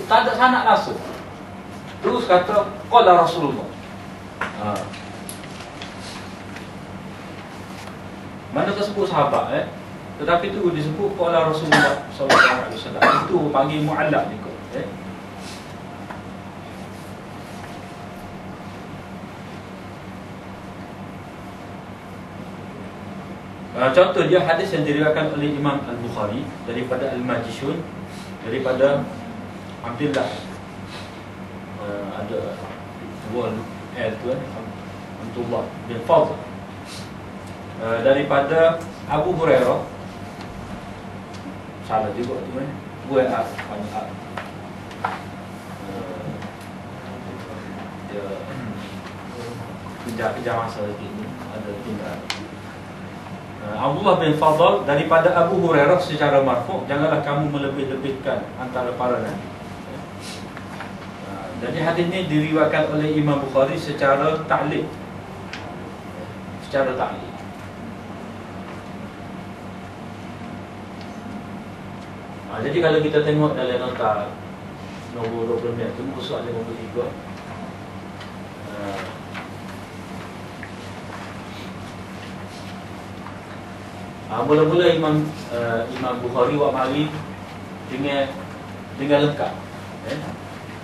tak ada sanad langsung. Terus kata qala Rasulullah. Mana tersebut sahabat tetapi tu disebut qala Rasulullah sallallahu alaihi wasallam. Itu panggil mu'allaq juga. Contoh dia hadis yang diriwayatkan oleh Imam Al-Bukhari daripada Al-Majishun, daripada Abdullah, ada dua L tu Abdullah bin Fadl, daripada Abu Hurairah, salah juga tu buat dia kejar masa lagi ni ada tinggal. Abdullah bin Fadl daripada Abu Hurairah secara marfu', janganlah kamu melebih-lebihkan antara para nabi. Jadi hadis ini diriwayatkan oleh Imam Bukhari secara ta'liq. Secara ta'liq. Jadi kalau kita tengok dalam nota nombor 29 tu, muka soalan nombor 3. Mula-mula Imam Bukhari buat mari dengan lengkap.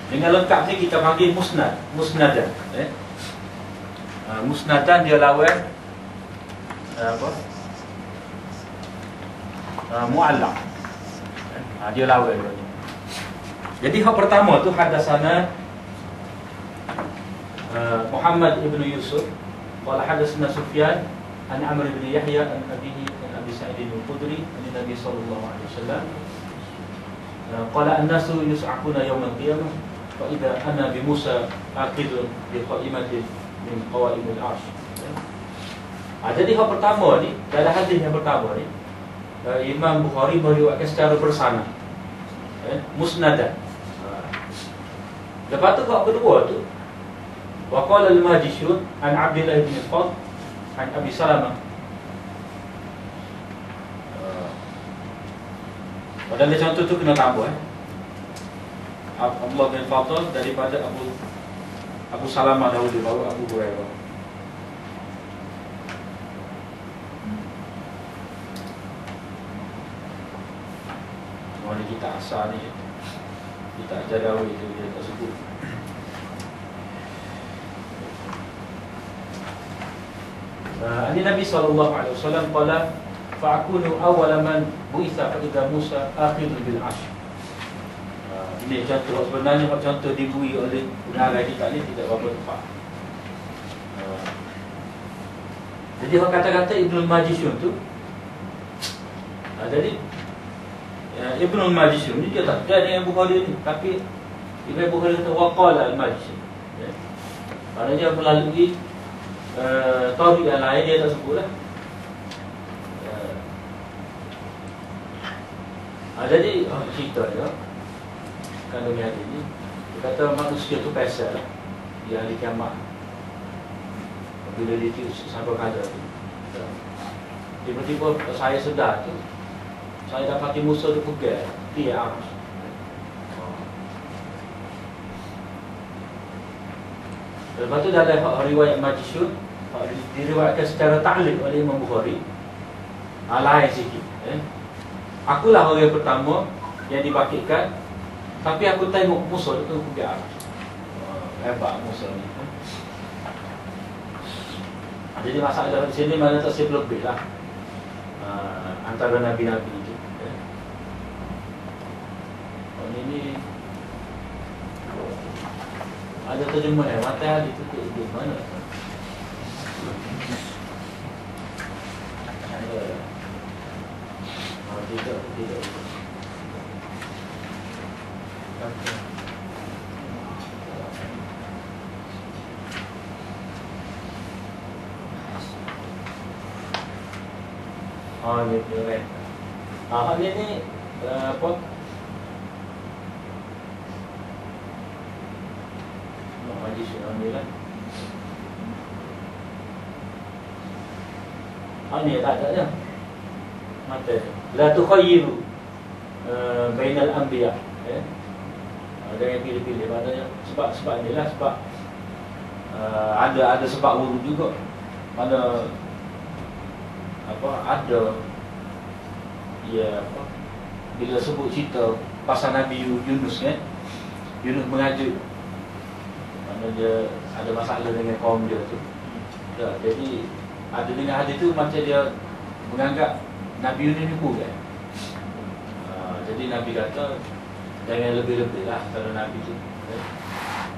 Dengan lengkap ni kita panggil musnadan. Musnadan dia lawan mu'allaq. Dia lawan. Jadi hak pertama tu hadasana Muhammad ibn Yusuf qala hadatsana Sufyan an Amr ibn Yahya an abihi an Abi Sa'id al-Khudri an Nabi sallallahu alaihi wasallam qala an-nasu yus'aquna yawm al-qiyamah fa idza ana bi Musa aqidun bi qa'imatin min qawa'im al-'arsh. Jadi hak pertama ni, dalam hadis yang pertama ni, Imam Bukhari meriwayatkan secara bersanad, musnadan. Lepas tu hak kedua tu, wa qala al-Majishun an Abdullah bin Fadl an Abi Salamah. Padahal contoh tu kena tambah Abdullah bin Fadl daripada Abu Salamah dahulu, baru Abu Hurairah. Mana kita asal ni, kita ajar Dawi itu dia tak sebut. Nabi sallallahu alaihi wasallam qala fa'akunu awwala man bu'itha fa idza Musa akhidhu bil 'arsy. Ini contoh sebenarnya, contoh dibui oleh pengarang kita ni tidak berapa tepat. Jadi orang kata-kata Ibnu Majishun tu, jadi Ibnu Majishun ni dia tak ada dengan Bukhari ni, tapi Ibnu Bukhari kata waqala al-Majishun. Maknanya melalui tarik yang lain dia tak sebut lah. Jadi cerita dia kandung hadis ni, dia kata manusia tu pesal lah di hari kiamat. Bila dia sampai kadar tu, tiba-tiba saya sedar tu, saya dapati Musa tu pegang dia arus. Lepas tu dalam riwayat Majishun diriwayatkan secara ta'liq oleh Imam Bukhari, lain sikit. Akulah orang pertama yang dibangkitkan, tapi aku tengok Musa itu pergi arah. Hebat Musa ni. Jadi masalah di sini mana tak lebih lah antara nabi-nabi itu. Ini ada terjemah matahari itu di mana? Tidak. Ini keren. Ini apa? Haji sunnah ni lah. Ini tak ada. Mata la tukhayyiru bainal anbiya. Jangan pilih-pilih. Maknanya sebab inilah sebab ada sebab urut juga. Mana ada bila sebut cerita pasal Nabi Yunus kan, Yunus mengajuk, mana dia ada masalah dengan kaum dia tu. Jadi ada dengan hadis tu macam dia menganggap Nabi Yunus ni pun kan. Jadi Nabi kata jangan lebih-lebih lah antara Nabi tu.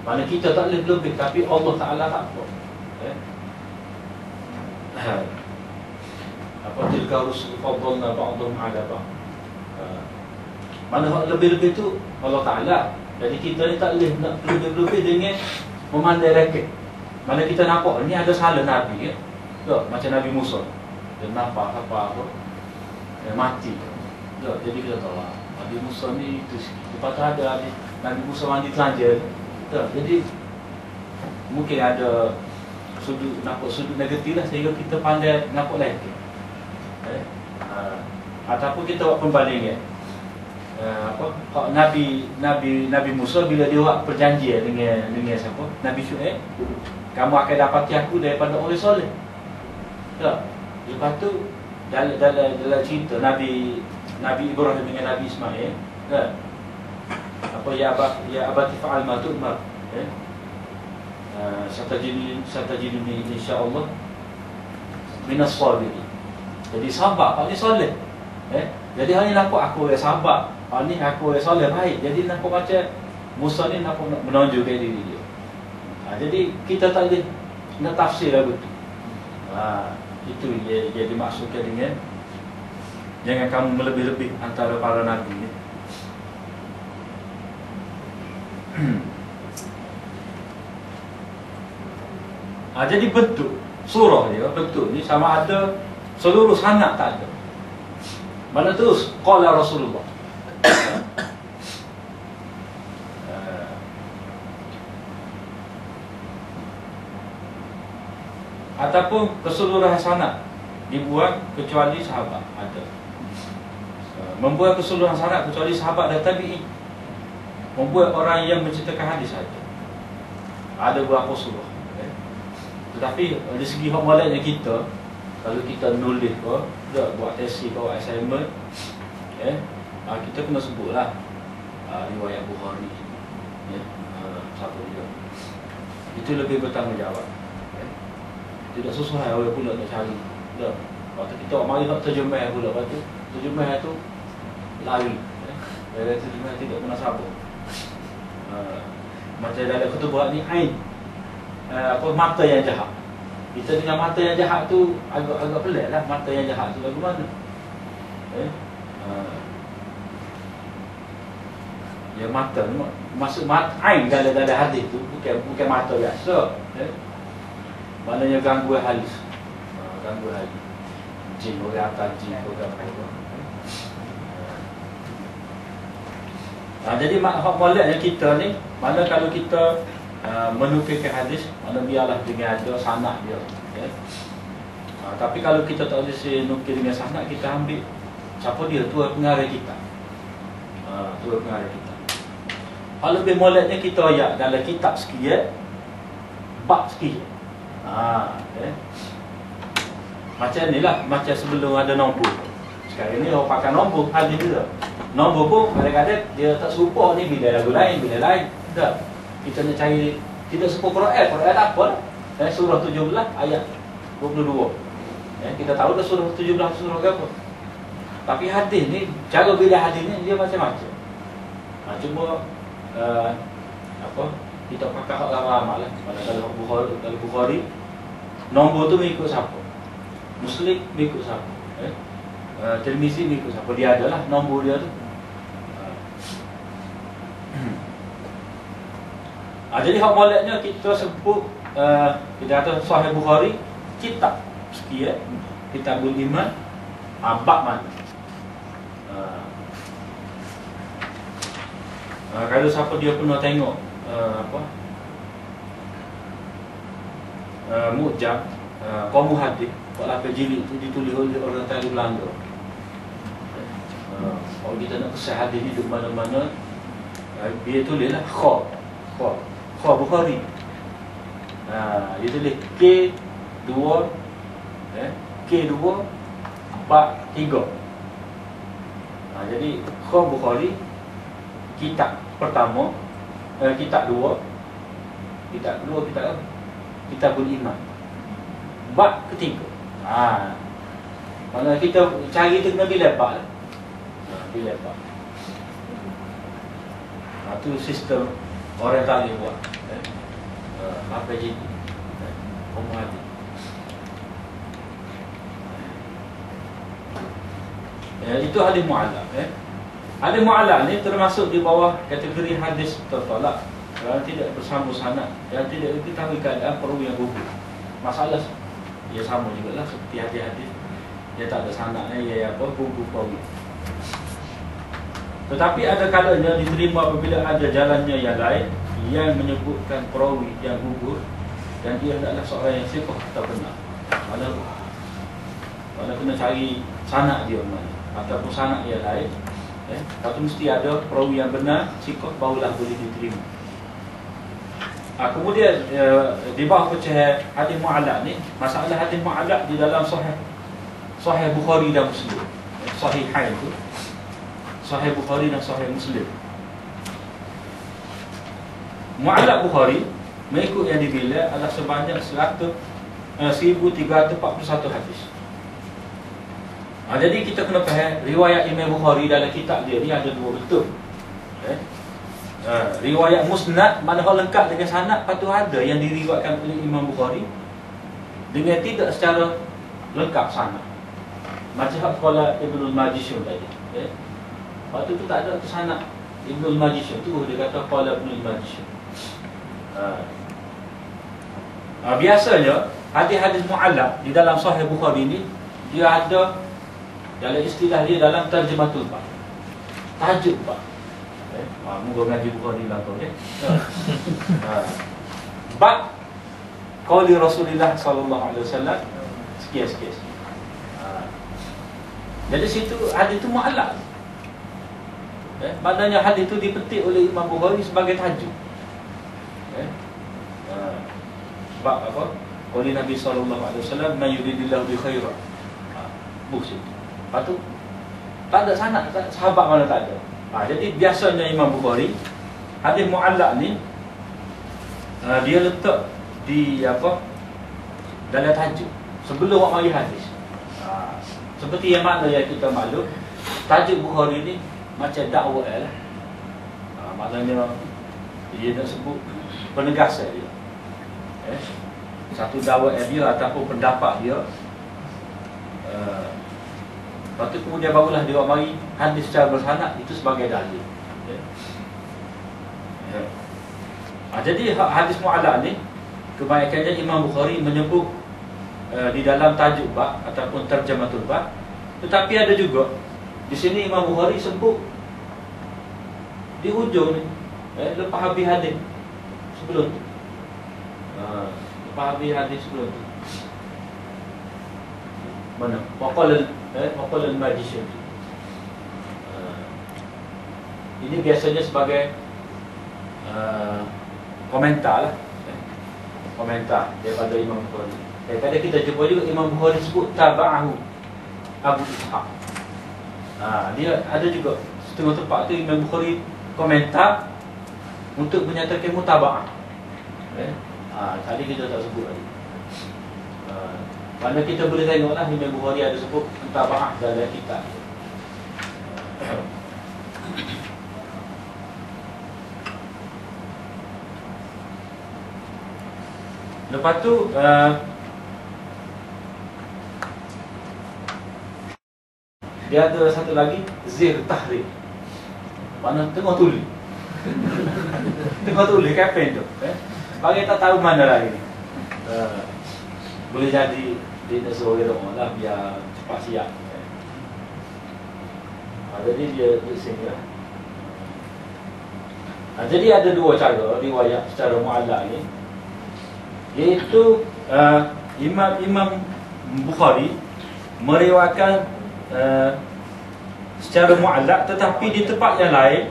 Mana kita tak boleh lebih, tapi Allah Ta'ala tak apa. Tilka rusul faddalna ba'dhum 'ala ba'd. Mana lebih-lebih tu Allah Ta'ala. Jadi kita ni tak boleh nak lebih-lebih dengan memandai rakyat. Mana kita nampak ni ada salah Nabi ya. Macam Nabi Musa. Dia nampak apa mati. Jadi kita tahu lah Nabi Musa ni itu sikit. Lepas tu ada Nabi Musa mandi telanjang. Jadi mungkin ada nampak sudut negatif lah, sehingga kita pandai nampak lagi. Ataupun kita buat pembandingan. Nabi Musa bila dia buat perjanjian dengan siapa? Nabi Syuaib. Kamu akan dapati aku daripada orang soleh. Lepas tu dalam cerita Nabi Ibrahim dengan Nabi Ismail, ya abati fa'al ma tu'mar. Satajiduni insya-Allah minas sabirin. Jadi sabar, hak ni soleh. Jadi hak ni nampak aku orang sabar, hak ni aku orang soleh baik. Jadi nampak macam Musa ni nampak menonjolkan diri dia. Jadi kita tak boleh nak tafsir lah betul. Itu yang dimaksudkan dengan jangan kamu melebih-lebih antara para nabi ni. Jadi bentuk surah dia, bentuk ni sama ada seluruh sanad tak ada. Mana terus qala Rasulullah. Ataupun keseluruhan sanad dibuat kecuali sahabat ada. Membuat keseluruhan sanad kecuali sahabat dan tabi'in. Membuat orang yang menceritakan hadis saja. Ada berapa surah. Tetapi dari segi hak malaknya kita, kalau kita nulis ke, buat tesis ke, buat assignment, kita kena sebutlah riwayat Bukhari. Siapa dia. Itu lebih bertanggungjawab. Tidak susah orang pula nak cari. Waktu kita mari nak terjemah pula, lepas tu terjemah tu lari. Terjemah tidak pernah sabar. Macam dalam khutbah ni ain, mata yang jahat. Kita dengan mata yang jahat tu agak pelik lah. Mata yang jahat tu lagu mana? Ya mata ni maksud ain dalam hadis tu bukan mata biasa. Maknanya gangguan halus. Gangguan halus. Jin, orang atas jin, orang apa. Jadi hak moleknya kita ni, mana kalau kita menukilkan hadis, mana biarlah dengan ada sanad dia. Tapi kalau kita tak boleh nukil dengan sanad, kita ambil siapa dia, tuan pengarah kita. Tuan pengarah kita. Hal lebih moleknya kita ayat dalam kitab sikit, bab sikit. Macam ni lah, macam sebelum ada nombor Sekarang ni orang pakai nombor hadis juga. Nombor pun kadang-kadang dia tak serupa ni, bila lagu lain, bila lain. Tak. Kita nak cari, tidak serupa Quran. Quran tak apa lah. Surah 17 ayat 22. Kita tahu dah surah 17 surah apa. Tapi hadis ni, cara bila hadis ni dia macam-macam. Cuma kita pakai hak lama-lama lah. Kalau Bukhari, nombor tu mengikut siapa? Muslim mengikut siapa? Tirmizi mengikut siapa? Dia adalah nombor dia tu. Jadi hak moleknya kita sebut, kita kata Sahih Bukhari, kitab sekian, Kitabul Iman, bab mana? Kalau siapa dia pernah tengok Mu'jam Qamu Hadis, 8 jilid tu ditulis oleh orang Thailand Belanda. Kalau kita nak kesah hadis ni di mana-mana, dia tulislah Kha Bukhari. Dia tulis K2 K2 4 3. Jadi Kha Bukhari, kitab pertama, kitab dua, Kitabul Iman, bab ketiga. Mana kita cari tu kena dilepak lah. Dilepak. Tu sistem orang tak boleh buat. Apa jadi? Kamu hati. Itu hadis mu'allaq. Hadis mu'allaq ni termasuk di bawah kategori hadis tertolak, yang tidak bersambung sanad, yang tidak diketahui keadaan perawi yang gugur. Masalah ia sama juga lah seperti hadis-hadis dia tak ada sanadnya, ia gugur perawi. Tetapi ada kalanya diterima apabila ada jalannya yang lain yang menyebutkan perawi yang gugur dan dia adalah seorang yang siqah atau benar. Mana kena cari sanad dia mana, ataupun sanad yang lain. Lepas tu mesti ada perawi yang benar, siqah, barulah boleh diterima. Kemudian di bawah pecahan hadis mu'allaq ni, masalah hadis mu'allaq di dalam Sahih Bukhari dan Muslim. Sahihain tu Sahih Bukhari dan Sahih Muslim. Mu'allaq Bukhari mengikut yang dibilang adalah sebanyak 1341 hadis. Jadi kita kena faham riwayat Imam Bukhari dalam kitab dia ni ada dua bentuk. Riwayat musnad, mana hal lengkap dengan sanad, lepas tu ada yang diriwayatkan oleh Imam Bukhari dengan tidak secara lengkap sanad. Macam kala Ibnul Majishun tadi. Waktu tu tak ada sanad Ibnul Majishun tu, dia kata kala Ibnul Majishun. Biasanya hadis-hadis mu'allaq di dalam Sahih Bukhari ni, dia ada dalam istilah dia dalam tarjumatul bab, tajuk bab. Moga ngaji Bukhari lah kau bab qauli Rasulullah sallallahu alaihi wasallam sekian. Jadi situ hadis itu mu'allaq. Maknanya hadis itu dipetik oleh Imam Bukhari sebagai tajuk. Bab apa? Qauli Nabi sallallahu alaihi wasallam, "Man yuridillahu bi khairan." Bukan. Lepas tu tak ada sanad, sahabat mana tak ada. Jadi biasanya Imam Bukhari hadis mu'allaq ni dia letak di dalam tajuk sebelum awak mari hadis. Seperti yang makna yang kita maklum, tajuk Bukhari ni macam dakwah lah. Maknanya dia nak sebut penegasan dia. Satu dakwah dia ataupun pendapat dia. Lepas tu kemudian barulah dia mari hadis secara bersanad itu sebagai dalil. Jadi hadis mu'allaq ni kebanyakannya Imam Bukhari menyebut di dalam tajuk bab ataupun tarjamatul bab. Tetapi ada juga di sini Imam Bukhari sebut di hujung ni, lepas habis hadis sebelum tu. Lepas habis hadis sebelum tu. Mana? Waqal al-Majishun. Ini biasanya sebagai komentar lah. Komentar daripada Imam Bukhari. Kadang kita jumpa juga Imam Bukhari sebut taba'ahu Abu Ishaq. Dia ada juga setengah tempat tu Imam Bukhari komentar untuk menyatakan mutaba'ah. Tadi kita tak sebut tadi. Mana kita boleh tengoklah Imam Bukhari ada sebut mutaba'ah dalam kitab. Lepas tu dia ada satu lagi zir tahrir. Mana tengah tulis. Tengah tulis kapan tu? Bagi tak tahu mana lagi ni. Boleh jadi dia nak suruh orang lah biar cepat siap. Jadi dia sini lah. Jadi ada dua cara riwayat secara mu'allaq ni, iaitu Imam Bukhari meriwayatkan secara mu'allaq, tetapi di tempat yang lain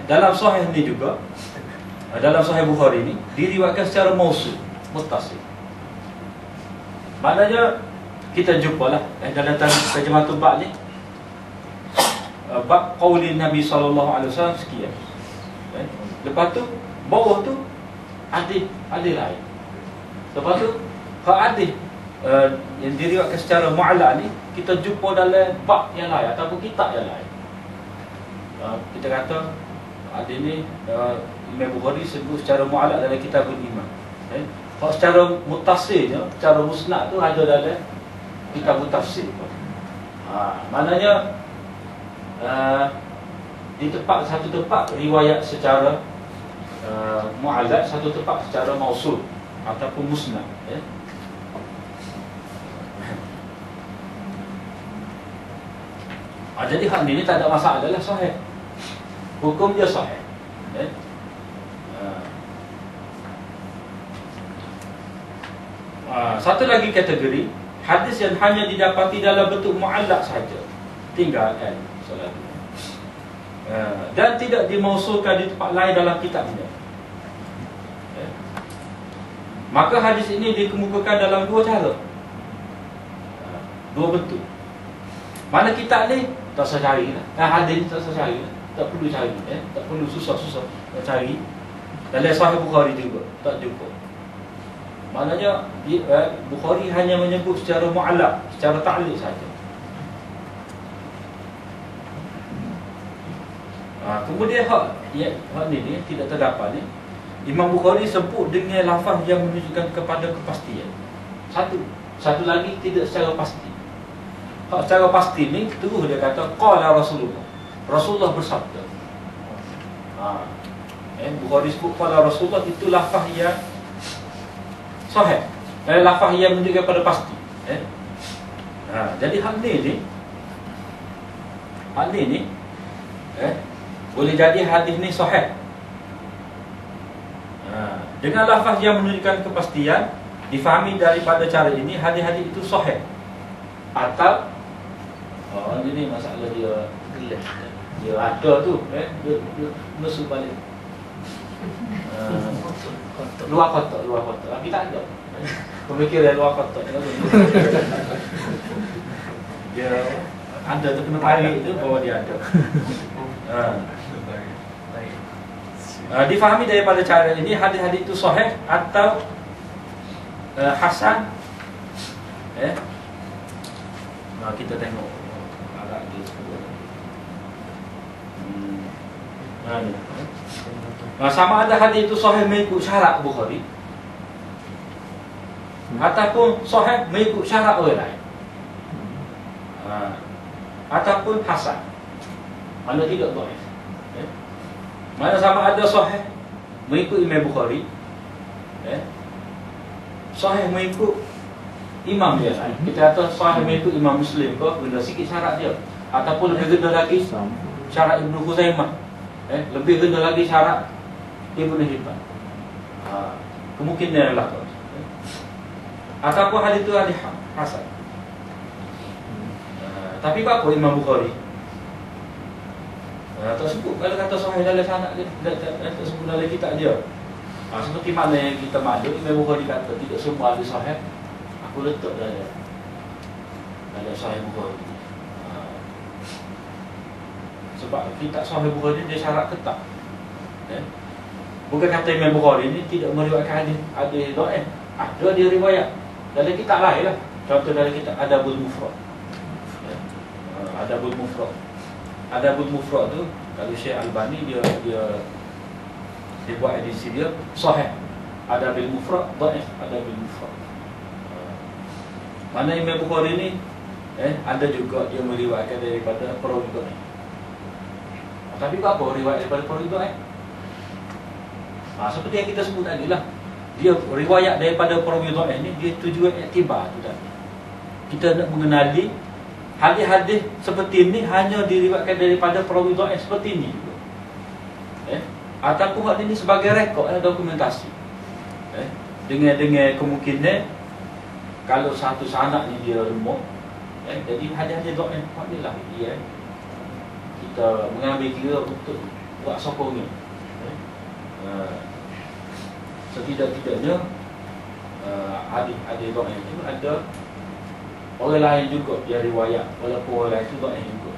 dalam sahih ni juga, dalam sahih Bukhari ni diriwayatkan secara mausul, muttasil. Maknanya kita jumpalah dalam terjemahan bab ni, bab qaulin Nabi sallallahu alaihi wasallam sekian. Lepas tu bawah tu hadis lain. Lepas tu hadis yang diriwayatkan secara mu'allaq ni kita jumpa dalam bab yang lain ataupun kitab yang lain. Kita kata hadis ni Imam Bukhari sebut secara mu'allaq dalam Kitabul Iman. Kalau secara muttasilnya, secara musnad tu ada dalam Kitabut Tafsir. Maknanya di satu tempat riwayat secara mu'allaq, satu tempat secara mausul ataupun musnad. Jadi hal ni tak ada masalah, adalah sahih. Hukum dia sahih. Satu lagi kategori hadis yang hanya didapati dalam bentuk mu'allaq saja, tinggalkan solat. Dan tidak dimausulkan di tempat lain dalam kitabnya. Maka hadis ini dikemukakan dalam dua cara, dua bentuk. Mana kitab ni tak usah cari lah. Hadis ni tak usah cari lah. Tak perlu cari, tak perlu susah-susah nak cari. Dalam Sahih Bukhari juga tak jumpa. Maknanya Bukhari hanya menyebut secara mu'allaq, secara ta'liq saja. Kemudian hak ni tidak terdapat ni, Imam Bukhari sebut dengan lafaz yang menunjukkan kepada kepastian. Satu lagi tidak secara pasti. Hak secara pasti ni terus dia kata qala Rasulullah. Rasulullah bersabda. Bukhari sebut qala Rasulullah, itu lafaz yang sahih. Lafaz yang menunjukkan kepada pasti. Jadi hak ni boleh jadi hadis ni sahih. Dengan lafaz yang menunjukkan kepastian, difahami daripada cara ini hadis-hadis itu sahih. Atau ini masalah dia ada tu, dia masuk balik luar kotak. Tapi tak ada pemikiran luar kotak. Dia ada tu, kena tarik tu bahawa dia ada. Difahami daripada cara ini hadis-hadis itu sahih atau hasan. Kita tengok agak dia sebut. Sama ada hadis itu sahih mengikut syarat Bukhari ataupun sahih mengikut syarat orang lain, ataupun hasan, mana tidak dhaif. Mana sama ada sahih mengikut Imam Bukhari, sahih mengikut imam dia lain. Kita kata sahih mengikut Imam Muslim ke, guna sikit syarat dia, ataupun lebih guna lagi syarat Ibnu Khuzaimah, lebih guna lagi syarat Ibnu Hibban. Kemungkinan lah tu. Ataupun hadis itu hadis hasan. Tapi apa Imam Bukhari tak sebut kalau kata sahih dalam sanad dia, tak sebut dalam kitab dia. Seperti mana yang kita maklum, Imam Bukhari kata tidak semua hadis sahih aku letak dalam Sahih Bukhari. Sebab kitab Sahih Bukhari dia syarat ketat. Bukan kata Imam Bukhari ni tidak meriwayatkan hadis dhaif. Ada dia riwayat dalam kitab lain lah. Contoh dalam kitab Adabul Mufrad. Adabul Mufrad. Adabul Mufrad tu kalau Syekh Albani dia buat edisi dia sahih. Adabul Mufrad dhaif, Adabul Mufrad. Mana Imam Bukhari ni ada juga dia meriwayatkan daripada perawi dhaif. Tapi apa riwayat daripada perawi dhaif? Seperti yang kita sebut tadi lah, dia riwayat daripada perawi dhaif ni dia tujuan iktibar tu tadi. Kita nak mengenali hadis-hadis seperti ini hanya diriwayatkan daripada perawi dhaif seperti ini juga. Ataupun hal ini sebagai rekod dokumentasi. Dengan kemungkinan kalau satu sanad ni dia remuk, jadi hadis-hadis dhaif ni lah kita mengambil kira untuk buat sokongan. Setidak-tidaknya hadis dhaif itu ada orang lain juga yang riwayat, walaupun orang lain itu dhaif juga.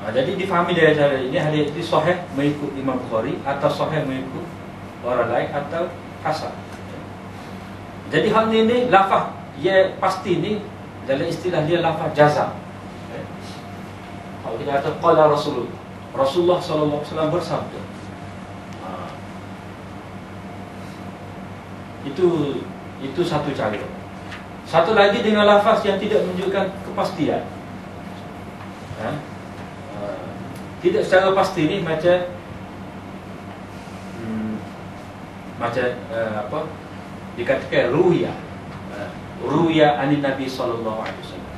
Jadi difahami dari cara ini hadis itu sahih mengikut Imam Bukhari atau sahih mengikut orang lain atau hasan. Jadi hal ini lafaz ya pasti ni dalam istilah dia lafaz jazam. Kalau kita kata qala Rasulullah sallallahu alaihi wasallam bersabda. Itu satu cara. Satu lagi dengan lafaz yang tidak menunjukkan kepastian. Tidak secara pasti ni macam apa dikatakan ruya anin Nabi sallallahu alaihi wasallam.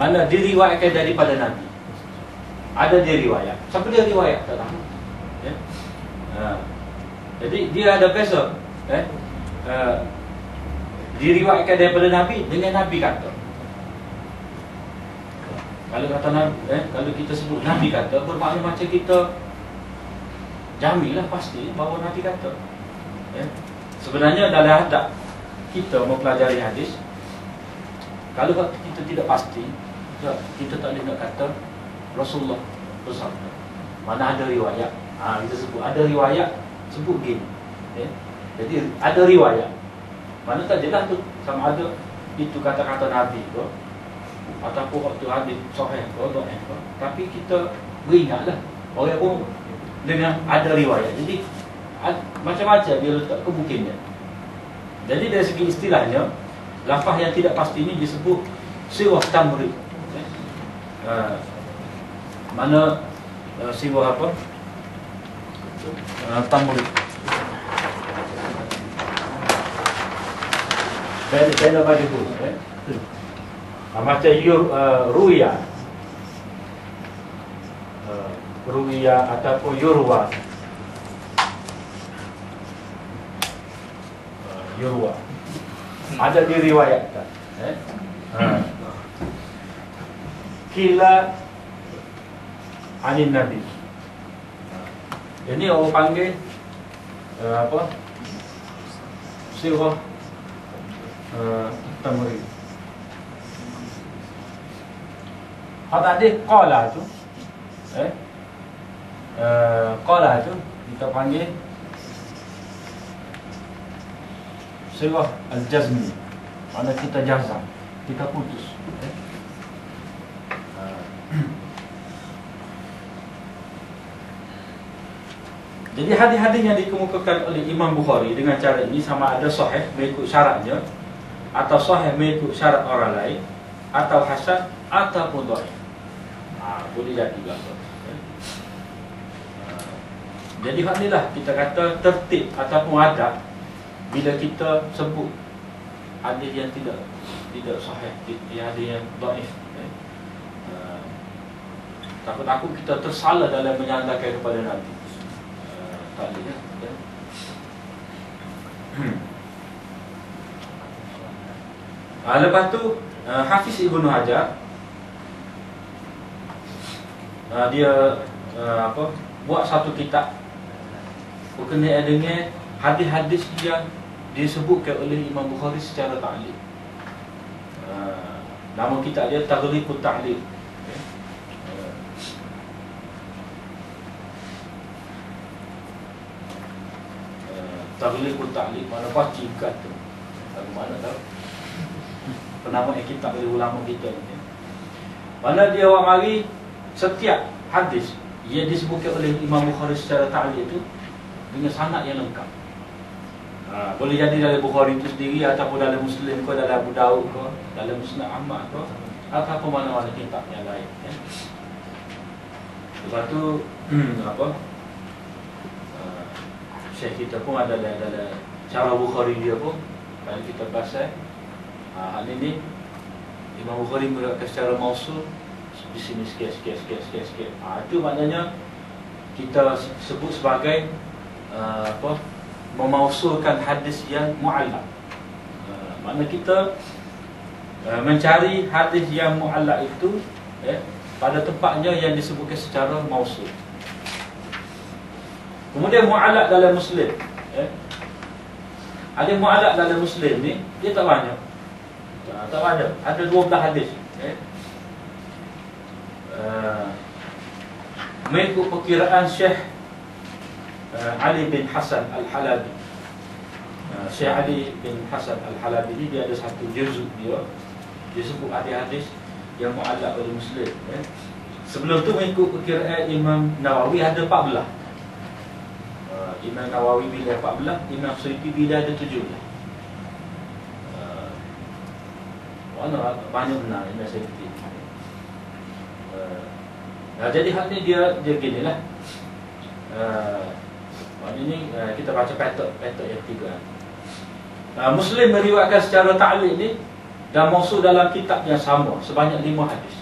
Mana diriwayatkan daripada Nabi. Ada dia riwayat. Siapa dia riwayat? Tak tahu. Jadi dia ada beza. Diriwayatkan daripada Nabi dengan Nabi kata. Kalau kata Nabi, kalau kita sebut Nabi kata, bermakna macam kita jamilah pasti bahawa Nabi kata. Sebenarnya dalam adab kita mempelajari hadis, kalau kita tidak pasti, kita tak boleh nak kata Rasulullah bersabda. Mana ada riwayat, kita sebut ada riwayat, sebut gini. Jadi ada riwayat. Mana tak jelas tu sama ada itu kata-kata Nabi ke ataupun waktu hadis sahih ke dhaif ke. Tapi kita beringatlah orang pun dengan ada riwayat. Jadi macam-macam dia letak kemungkinan. Jadi dari segi istilahnya, lafaz yang tidak pasti ini disebut siwah tamrid. Mana siwah apa? Tamrid. Saya nak bagi tu. Macam ruya. Ruya ataupun yurwa. Yurwa. Ada diriwayatkan. Kila anin Nabi. Ini orang panggil apa? Sirah tamrid. Hal tadi qala tu. Qala tu kita panggil sirah al-jazmi. Mana kita jazam, kita putus. Jadi hadis-hadis yang dikemukakan oleh Imam Bukhari dengan cara ini sama ada sahih mengikut syaratnya, atau sahih mengikut syarat orang lain, atau hasan ataupun dhaif. Boleh jadi juga. Jadi hal inilah kita kata tertib ataupun adab bila kita sebut hadis yang tidak sahih, hadis yang dhaif. Takut-takut kita tersalah dalam menyandarkan kepada Nabi. Tak boleh. Lepas tu Hafiz Ibnu Hajar dia buat satu kitab berkenaan dengan hadis-hadis yang disebutkan oleh Imam Bukhari secara ta'liq. Nama kitab dia Taghliqut Ta'liq. Taghliqut Ta'liq mana paci kat tu. Lagu mana tahu? Penama kitab dari ulama kita ni. Mana dia awak mari setiap hadis yang disebutkan oleh Imam Bukhari secara ta'liq itu dengan sanad yang lengkap. Boleh jadi dalam Bukhari itu sendiri ataupun dalam Muslim ke, dalam Abu Daud ke, dalam Musnad Ahmad ke, ataupun mana-mana kitab yang lain ya. Lepas tu Syekh kita pun ada dalam cara Bukhari dia pun kalau kita pasal hal ini Imam Bukhari meriwayatkan secara mausul di sini sikit. Itu maknanya kita sebut sebagai memausulkan hadis yang mu'allaq. Makna kita mencari hadis yang mu'allaq itu pada tempatnya yang disebutkan secara mausul. Kemudian mu'allaq dalam Muslim ada mu'allaq dalam Muslim ni dia tak banyak. Tak banyak. Ada 12 hadis mengikut perkiraan Syekh Ali bin Hasan Al-Halabi. Syekh Ali bin Hasan Al-Halabi ni dia ada satu juzuk dia sebut hadis-hadis yang mu'allaq oleh Muslim. Sebelum tu mengikut perkiraan Imam Nawawi ada 14. Imam Nawawi bila 14, Imam Suyuti bila ada 17. Mana banyak benar Imam Suyuti. Jadi hal ni dia ginilah. Maknanya kita baca pattern yang tiga. Muslim meriwayatkan secara ta'liq ni dan mausul dalam kitab yang sama sebanyak 5 hadis.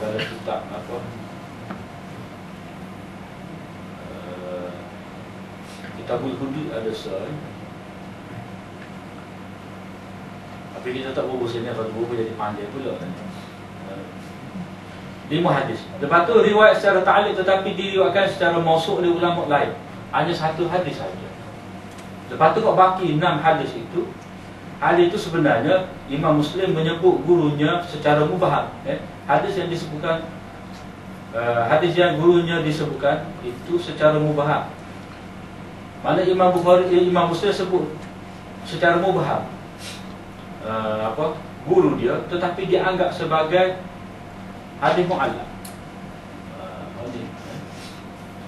Dalam kitab Kitabul Hudud ada soal. Tapi kita tak berbual sini, kalau berbual jadi panjang pula. 5 hadis. Lepas tu riwayat secara ta'liq tetapi diriwayatkan secara mausul oleh ulama lain. Hanya 1 hadis saja. Lepas tu kau baki 6 hadis itu. Hadis itu sebenarnya Imam Muslim menyebut gurunya secara mubaham. Hadis yang disebutkan hadis yang gurunya disebutkan itu secara mubaham. Mana Imam Muslim sebut secara mubaham guru dia, tetapi dia anggap sebagai hadis mu'allaq.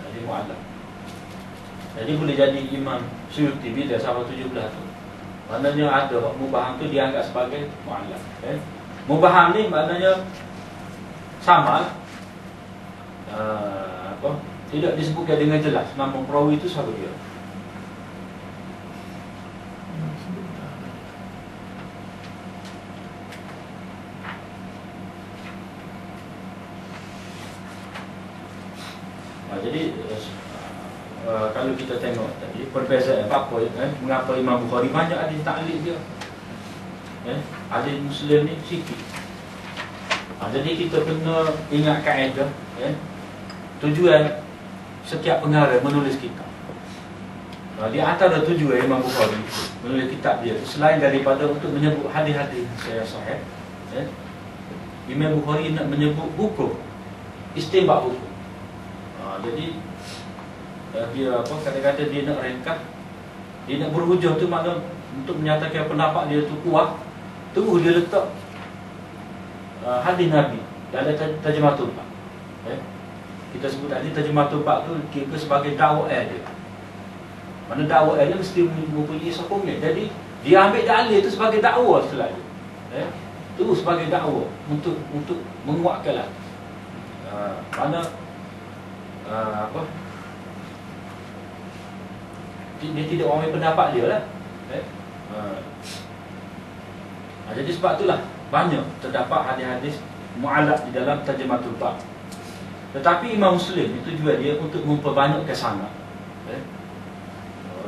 Hadis mu'allaq. Jadi boleh jadi Imam Suyuti bila sampai 17 tu. Maknanya ada mubaham tu dianggap sebagai mu'allaq. Mubaham ni maknanya sama tidak disebutkan dengan jelas nama perawi itu siapa dia. Jadi kalau kita tengok tadi perbezaan apa mengapa Imam Bukhari banyak hadis ta'liq dia, hadis Muslim ni sikit. Jadi kita kena ingat kaedah tujuan setiap pengarang menulis kitab. Di antara tujuan Imam Bukhari menulis kitab dia selain daripada untuk menyebut hadis-hadis yang sahih, Imam Bukhari nak menyebut hukum, istinbat hukum. Jadi dia kata-kata dia nak ringkas, dia nak berhujah tu makna untuk menyatakan pendapat dia tu kuat, terus dia letak hadis Nabi dalam Tarjumatul Bab. Kita sebut tadi Tarjumatul Bab tu kira sebagai dakwah dia. Mana dakwah dia mesti mempunyai sokongan. Jadi dia ambil dalil tu sebagai dakwah selalu. Terus sebagai dakwah untuk menguatkanlah. Mana dia tidak ambil pendapat dia lah. Jadi sebab itulah banyak terdapat hadis-hadis mu'allaq di dalam Tarjumatul Bab. Tetapi Imam Muslim itu juga dia untuk memperbanyakkan sanad.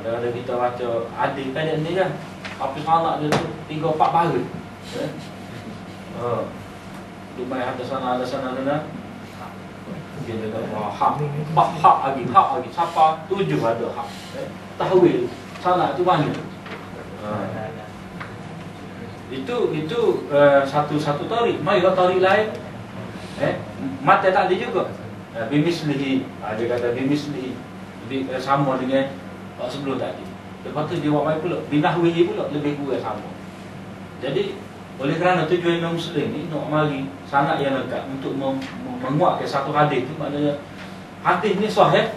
Ada kita baca hadis kan ni kan, apa sanad dia tu 3-4 baris. Dia main ada sana dia kata hak lagi siapa 7 ada hak. Tahwil sanad tu banyak. Itu satu tarik. Mai tarik lain. Mata tak ada juga. Bimislihi, dia kata bimislihi, sama dengan sebelum tadi. Lepas tu dia buat mai pula binahwihi pula lebih kurang sama. Jadi oleh kerana tujuan Imam Muslim ni nak mari sanad yang lengkap untuk menguatkan satu hadis tu, maknanya hadis ni sahih.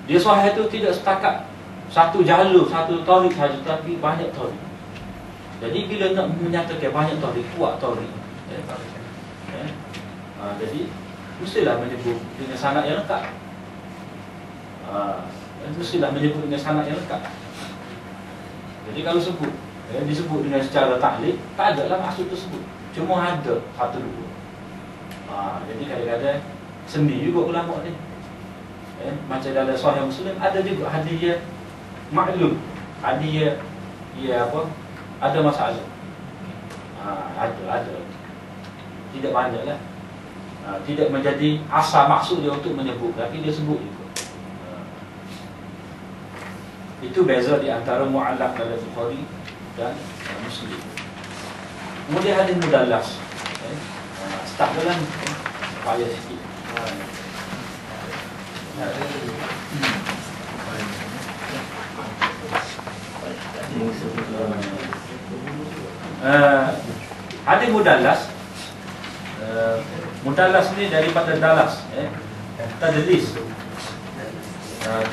Dia sahih tu tidak setakat satu jalur, satu tarik saja, tapi banyak tarik. Jadi bila nak menyatakan banyak tarik, kuat tarik. Jadi mestilah menyebut dengan sanad yang lengkap. Mestilah menyebut dengan sanad yang lengkap. Jadi kalau disebut dengan secara taklid, tak ada lah maksud tersebut. Cuma ada satu dua. Jadi kadang-kadang sendi juga ulama ni. Macam dalam Sahih Muslim ada juga hadis yang maklum, hadis yang ada masalah. Ada. Tidak banyak lah. Tidak menjadi asal maksud dia untuk menyebut, tapi dia sebut juga. Itu beza di antara mu'allaq dalam Bukhari dan Muslim. Kemudian hadis mudallas. Start dalam payah sikit. Hadis mudallas. Mudallas ni daripada dalas, tadlis.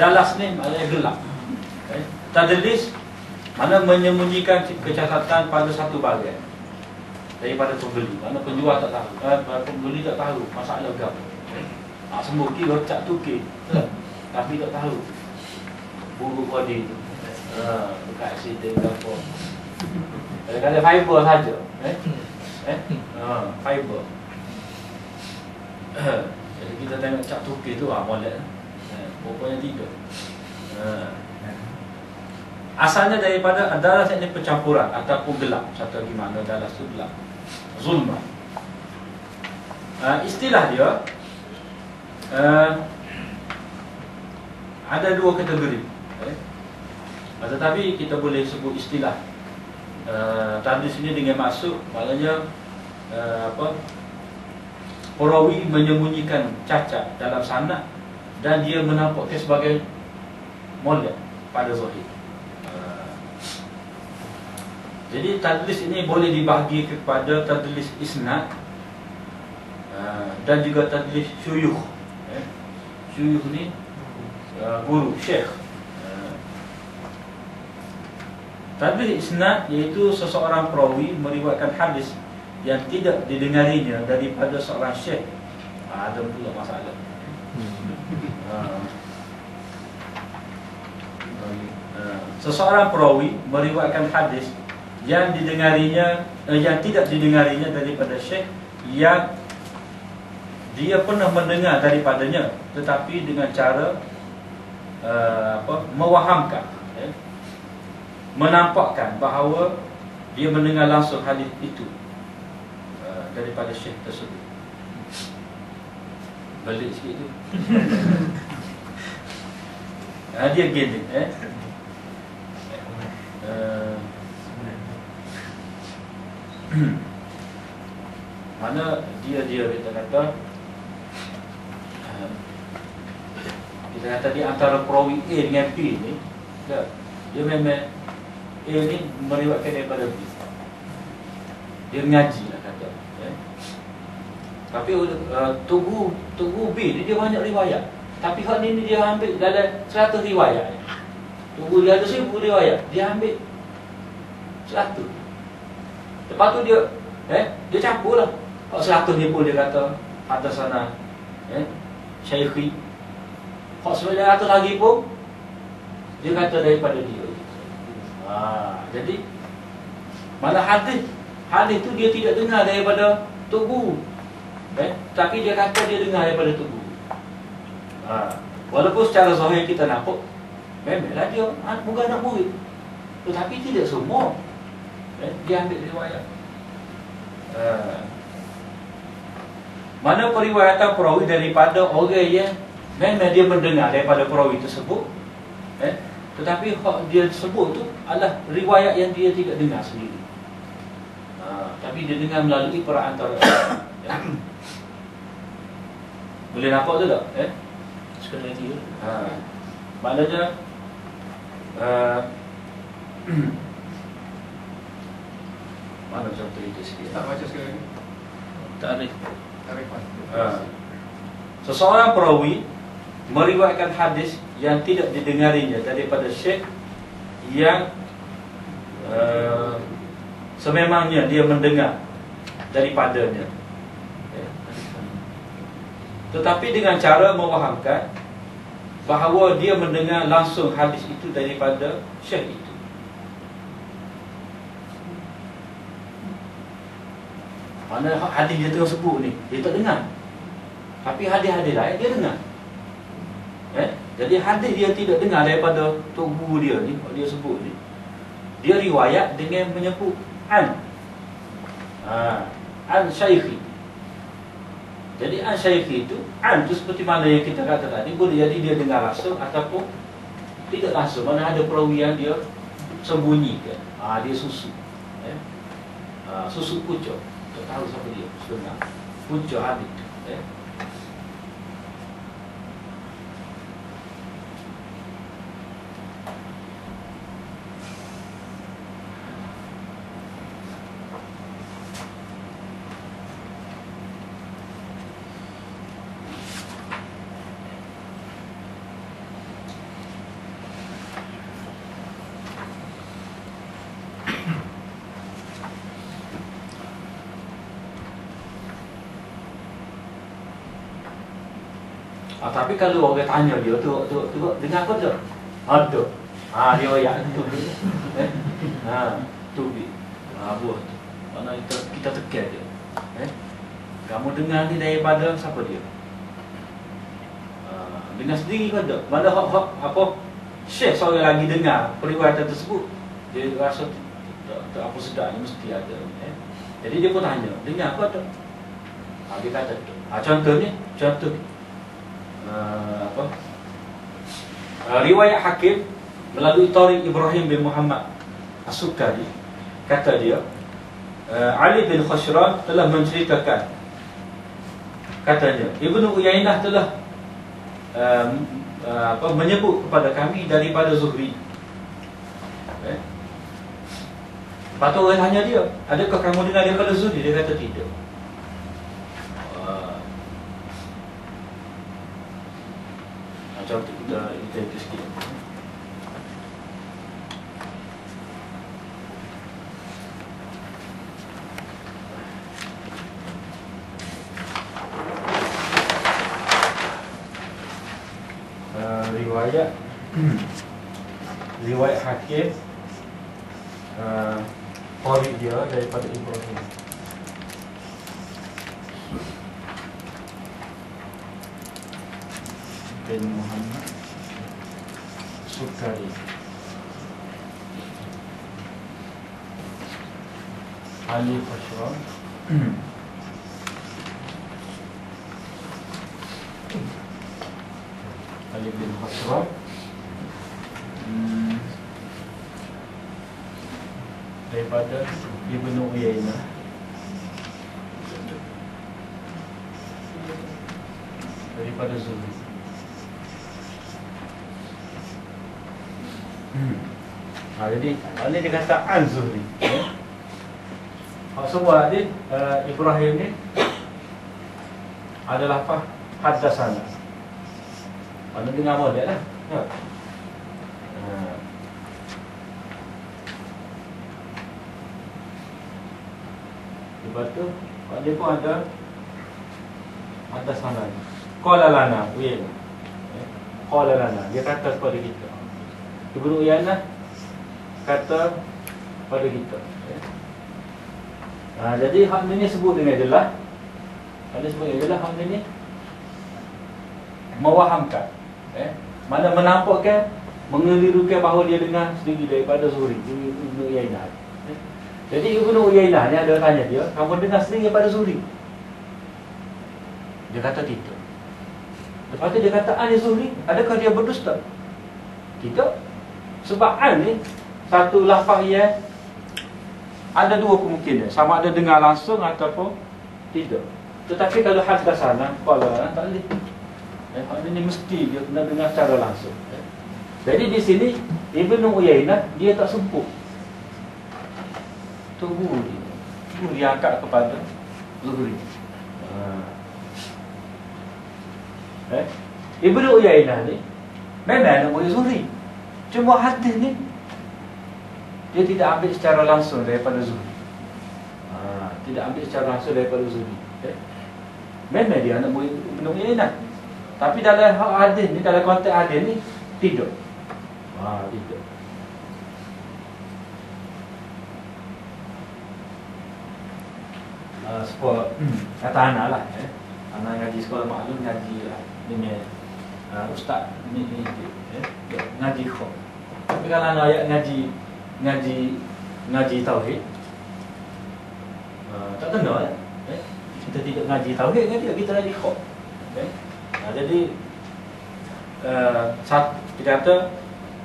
Dalas ni maknanya gelap. Tadlis mana menyembunyikan kecacatan pada satu bahagian daripada pembeli. Mana penjual tak tahu, pembeli tak tahu masalah apa. Semua kira cak tukir, tapi tak tahu buru kodi tu. Dekat situ ke apa. Kadang-kadang fiber saja. Fiber. Jadi kita tengok cak tukir tu molek. Rupanya tidak. Asalnya daripada adalah ini pencampuran ataupun gelap. Satu lagi makna adalah gelap. Zulma. Istilah dia ada dua kategori. Tetapi kita boleh sebut istilah tadlis ini dengan maksud maknanya perawi menyembunyikan cacat dalam sanad dan dia menampakkan sebagai molek pada zahir. Jadi tadlis ini boleh dibahagi kepada tadlis isnad dan juga tadlis syuyukh. Syuyukh ni guru, syekh. Tadlis isnad iaitu seseorang perawi meriwayatkan hadis yang tidak didengarinya daripada seorang syekh. Ada pula masalah. Seseorang perawi meriwayatkan hadis yang didengarinya, yang tidak didengarinya daripada syekh yang dia pernah mendengar daripadanya, tetapi dengan cara mewahamkan, menampakkan bahawa dia mendengar langsung hadis itu daripada syekh tersebut. Balik sikit tu. Dia gini, mana dia kita kata di antara perawi A dengan B ni, dia memang A ni meriwayatkan daripada B. Dia mengaji lah kata. Tapi tugu B ni dia banyak riwayat. Tapi hak ni dia ambil dalam 100 riwayat. Tugu dia ada 1000 riwayat, dia ambil 100. Lepas tu dia campur lah. Hak 100 ni pun dia kata atas sana Syaikhi. Hak 900 lagi pun dia kata daripada dia. Jadi mana hadis tu dia tidak dengar daripada tugu, tapi dia kata dia dengar daripada tugu. Walaupun secara zahir kita nampak memanglah dia bukan anak murid, tetapi tidak semua dia ambil riwayat. Mana periwayatan perawi daripada orang yang memang dia mendengar daripada perawi tersebut, tetapi hak dia sebut tu adalah riwayat yang dia tidak dengar sendiri. Tapi dia dengar melalui perantara. Ya. Boleh nampak tu tak? Sekali lagi. Maknanya mana contoh itu sikit? Tak baca sekali lagi. Tarikh. Tarifan. Seseorang perawi meriwayatkan hadis yang tidak didengarinya daripada syekh yang sememangnya dia mendengar daripadanya, tetapi dengan cara memahamkan bahawa dia mendengar langsung hadis itu daripada syekh itu. Mana hadis dia tengah sebut ni, dia tak dengar. Tapi hadis-hadis lain dia dengar. Jadi hadis dia tidak dengar daripada tok guru dia ni, dia sebut ni. Dia riwayat dengan menyebut an syaikhi. Jadi an syaikhi itu, an tu seperti mana yang kita kata tadi, boleh jadi dia dengar langsung ataupun tidak langsung. Mana ada perawi yang dia sembunyikan. Dia susu. Susu pucuk. Tak tahu siapa dia sebenarnya. Pucuk hadis. Tapi kalau orang tanya dia tu dengar apa tu? Tu. Dia ayat tu. Tu bi. Buah tu. Mana kita tekan dia. Kamu dengar ni daripada siapa dia? Dengar sendiri ke tak? Mana hak apa syekh seorang lagi dengar periwayatan tersebut, dia rasa tak apa sedar, mesti ada. Jadi dia pun tanya, dengar apa tu? Dia kata tu. Contoh riwayat Hakim melalui Tariq Ibrahim bin Muhammad As-Sukkari, kata dia Ali bin Khashran telah menceritakan, katanya Ibnu Uyainah telah menyebut kepada kami daripada Zuhri. Lepas tu orang tanya dia, adakah kamu dengar daripada Zuhri? Dia kata tidak. Contoh kita itu sikit. Riwayat Hakim, Tariq dia daripada Ibrahim bin Muhammad Sukkari, Ali Khashran, Ali bin Khashran, daripada Ibnu Uyainah, daripada Zuhri. Jadi ini dia kata an Zuhri. Semua hadis Ibrahim ni adalah apa? Haddatsana. Mana dengar model lah. Lepas tu dia pun ada sana. Qala lana, qala lana. Dia kata kepada kita. Ibnu Uyainah kata pada kita. Jadi hak ni sebut dengan jelas. Ada sebut dengan jelas hak ni mewahamkan. Mana menampakkan, mengelirukan bahawa dia dengar sendiri daripada Zuhri, Ibnu Uyainah. Jadi Ibnu Uyainah ni ada tanya dia, kamu dengar sendiri daripada Zuhri? Dia kata tidak. Lepas tu dia kata an Zuhri, adakah dia berdusta? Tidak. Sebab an ni satu lafaz yang ada dua kemungkinan, sama ada dengar langsung ataupun tidak. Tetapi kalau haddatsana qala tak boleh. Ini mesti dia kena dengar secara langsung. Jadi di sini Ibnu Uyainah dia tak sebut tu guru dia. Guru dia angkat kepada Zuhri. Ibnu Uyainah ni memang anak murid Zuhri. Cuma hadis ni dia tidak ambil secara langsung daripada Zuhri. Tidak ambil secara langsung daripada Zuhri. Memang dia anak murid Ibnu Uyainah. Tapi dalam hadis ni, dalam konteks hadis ni tidak. Tidak. Sekolah kata anak lah, anak ngaji sekolah maklum, ngaji lah dengan ustaz ni ngaji kho. Tapi kalau anak ayat ngaji tauhid, tak kena lah. Kita tidak ngaji tauhid kan kita ngaji kho. Jadi kita kata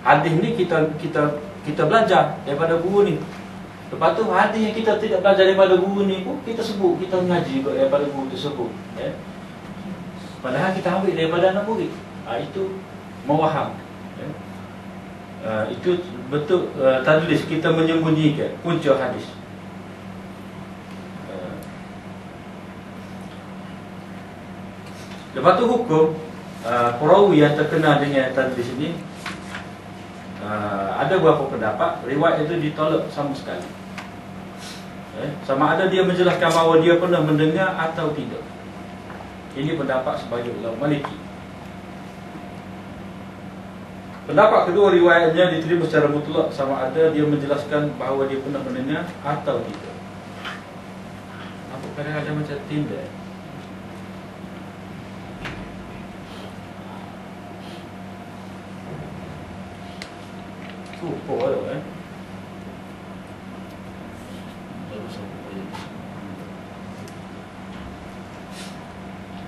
hadis ni kita belajar daripada guru ni. Lepas tu hadis yang kita tidak belajar daripada guru ni pun kita sebut, kita mengaji daripada guru tersebut. Padahal kita ambil daripada anak murid. Itu mewaham. Itu betul tadlis, kita menyembunyikan punca hadis. Lepas tu hukum perawi yang terkena dengan tadlis ini, ada beberapa pendapat. Riwayat itu ditolak sama sekali. Sama ada dia menjelaskan bahawa dia pernah mendengar atau tidak. Ini pendapat sebagai ulama Maliki. Pendapat kedua, riwayatnya diterima secara mutlak sama ada dia menjelaskan bahawa dia pernah mendengar atau tidak. Apa kadang-kadang macam tindak. Supo lah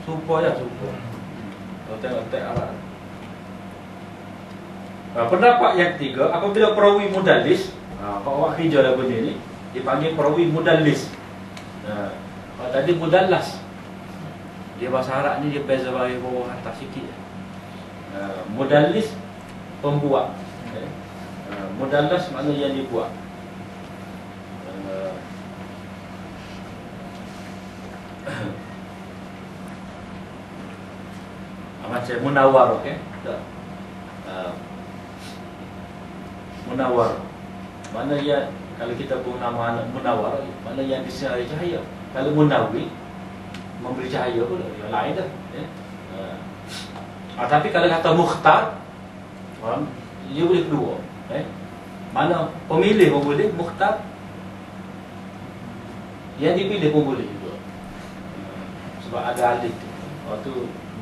Supo je, supo. Kalau tengok teks Arab. Pendapat yang ketiga, apabila perawi mudallis, Pak Wak Hijau lagu ni dipanggil perawi mudallis. Kalau tadi mudallas, dia bahasa Arab ni dia beza bawah atas sikit. Mudallis pembuat. Mudallas makna yang dibuat. Macam munawar, okey? Munawar. Mana yang kalau kita pun nama anak munawar, mana yang disinari cahaya. Kalau munawwi memberi cahaya pula, yang lain dah. Tapi kalau kata mukhtar, dia boleh kedua. Mana pemilih pun boleh, mukhtar yang dipilih pun boleh juga. Sebab ada alif tu. Waktu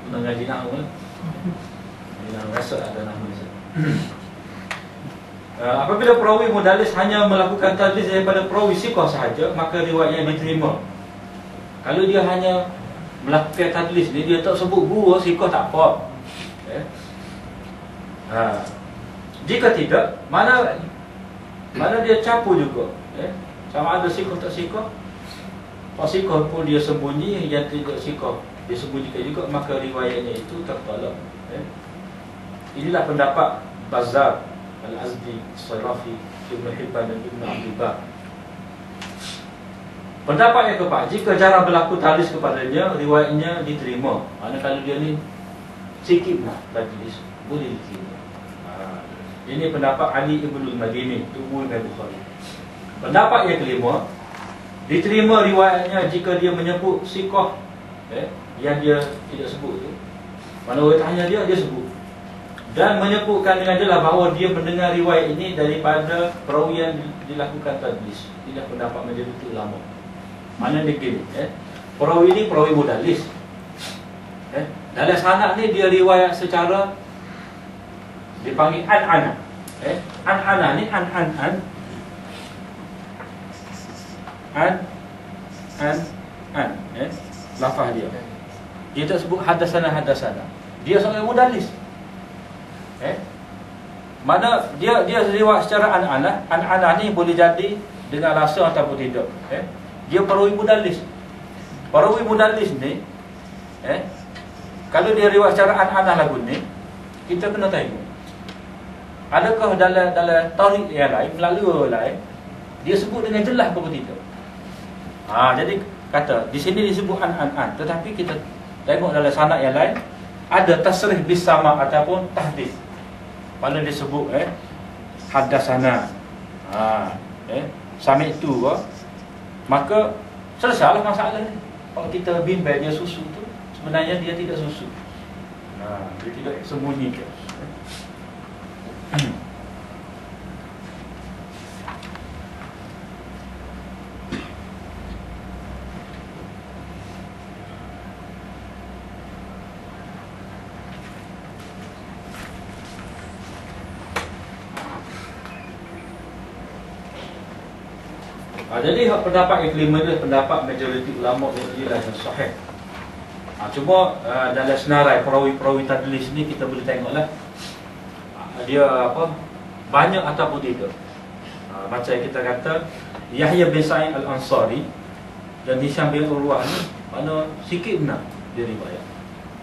pernah ngaji nahwu kan. Ngaji nahwu rasa ada nahwu ni. Apabila perawi mudallis hanya melakukan tadlis daripada perawi siqah sahaja, maka riwayatnya diterima. Kalau dia hanya melakukan tadlis ni, dia tak sebut guru, siqah tak apa. Jika tidak, mana dia campur juga. Sama ada siqah tak siqah. Kalau siqah pun dia sembunyi, yang tidak siqah dia sembunyikan juga, maka riwayatnya itu tertolak. Inilah pendapat Bazzar, Al-Azdi, Sarafi, Ibn Hibban dan Ibn Abdul Bar. Pendapat yang keempat, jika jarang berlaku tadlis kepadanya, riwayatnya diterima. Mana kalau dia ni sikit lah tadlis, boleh diterima. Ini pendapat Ali Ibn Al-Madini, Tubuh Imam Bukhari. Pendapat yang kelima, diterima riwayatnya jika dia menyebut siqah yang dia tidak sebut tu. Mana orang tanya dia sebut. Dan menyebutkan dengan jelas bahawa dia mendengar riwayat ini daripada perawi yang dilakukan tadlis. Inilah pendapat majoriti ulama. Mana dia gini, perawi ini perawi mudallis. Dalam sanad ni dia riwayat secara dipanggil an-ana. An-ana ni an. Lafaz dia. Dia tak sebut hadasana. Dia seorang mudallis. Mana dia riwayat secara an-ana. An-ana ni boleh jadi dengan rasa ataupun tidak. Dia perawi mudallis. Perawi mudallis ni, kalau dia riwayat secara an-anah lagu ni, kita kena tengok. Adakah dalam tarik yang lain, melalui lain, dia sebut dengan jelas atau tidak. Jadi kata di sini disebut an-an, tetapi kita tengok dalam sanad yang lain ada tasrih bis sama ataupun tahdits. Pada disebut haddatsana. Sami itu maka selesailah masalah ni. Kalau kita bimbang dia susu tu, sebenarnya dia tidak susu. Dia tidak sembunyi ke. Jadi pendapat yang kelima ni pendapat majoriti ulama ialah yang sahih. Cuma dalam senarai perawi-perawi tadlis ni kita boleh tengoklah dia apa banyak ataupun tidak. Macam yang kita kata Yahya bin Sa'id Al-Ansari dan Hisham bin Urwah ni mana sikit benar dia riwayat.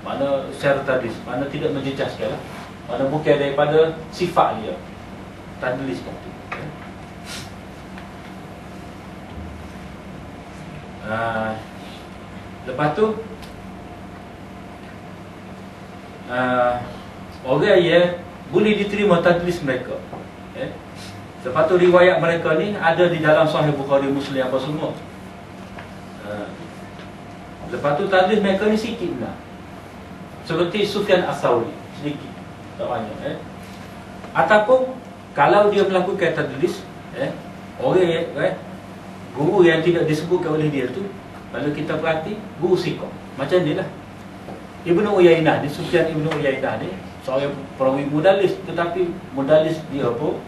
Mana secara tadlis, mana tidak menjejaskan lah. Mana bukan daripada sifat dia tadlis itu. Lepas tu orang yang boleh diterima tadlis mereka. Lepas tu riwayat mereka ni ada di dalam Sahih Bukhari, Muslim apa semua. Lepas tu tadlis mereka ni sikit benar. Seperti Sufyan Ats-Tsauri, sedikit, tak banyak. Ataupun kalau dia melakukan tadlis, orang guru yang tidak disebutkan oleh dia tu, kalau kita perhati, guru siqah. Macam ni lah Ibnu Uyainah ni, Sufyan Ibnu Uyainah ni seorang perawi mudallis, tetapi mudallis dia apa?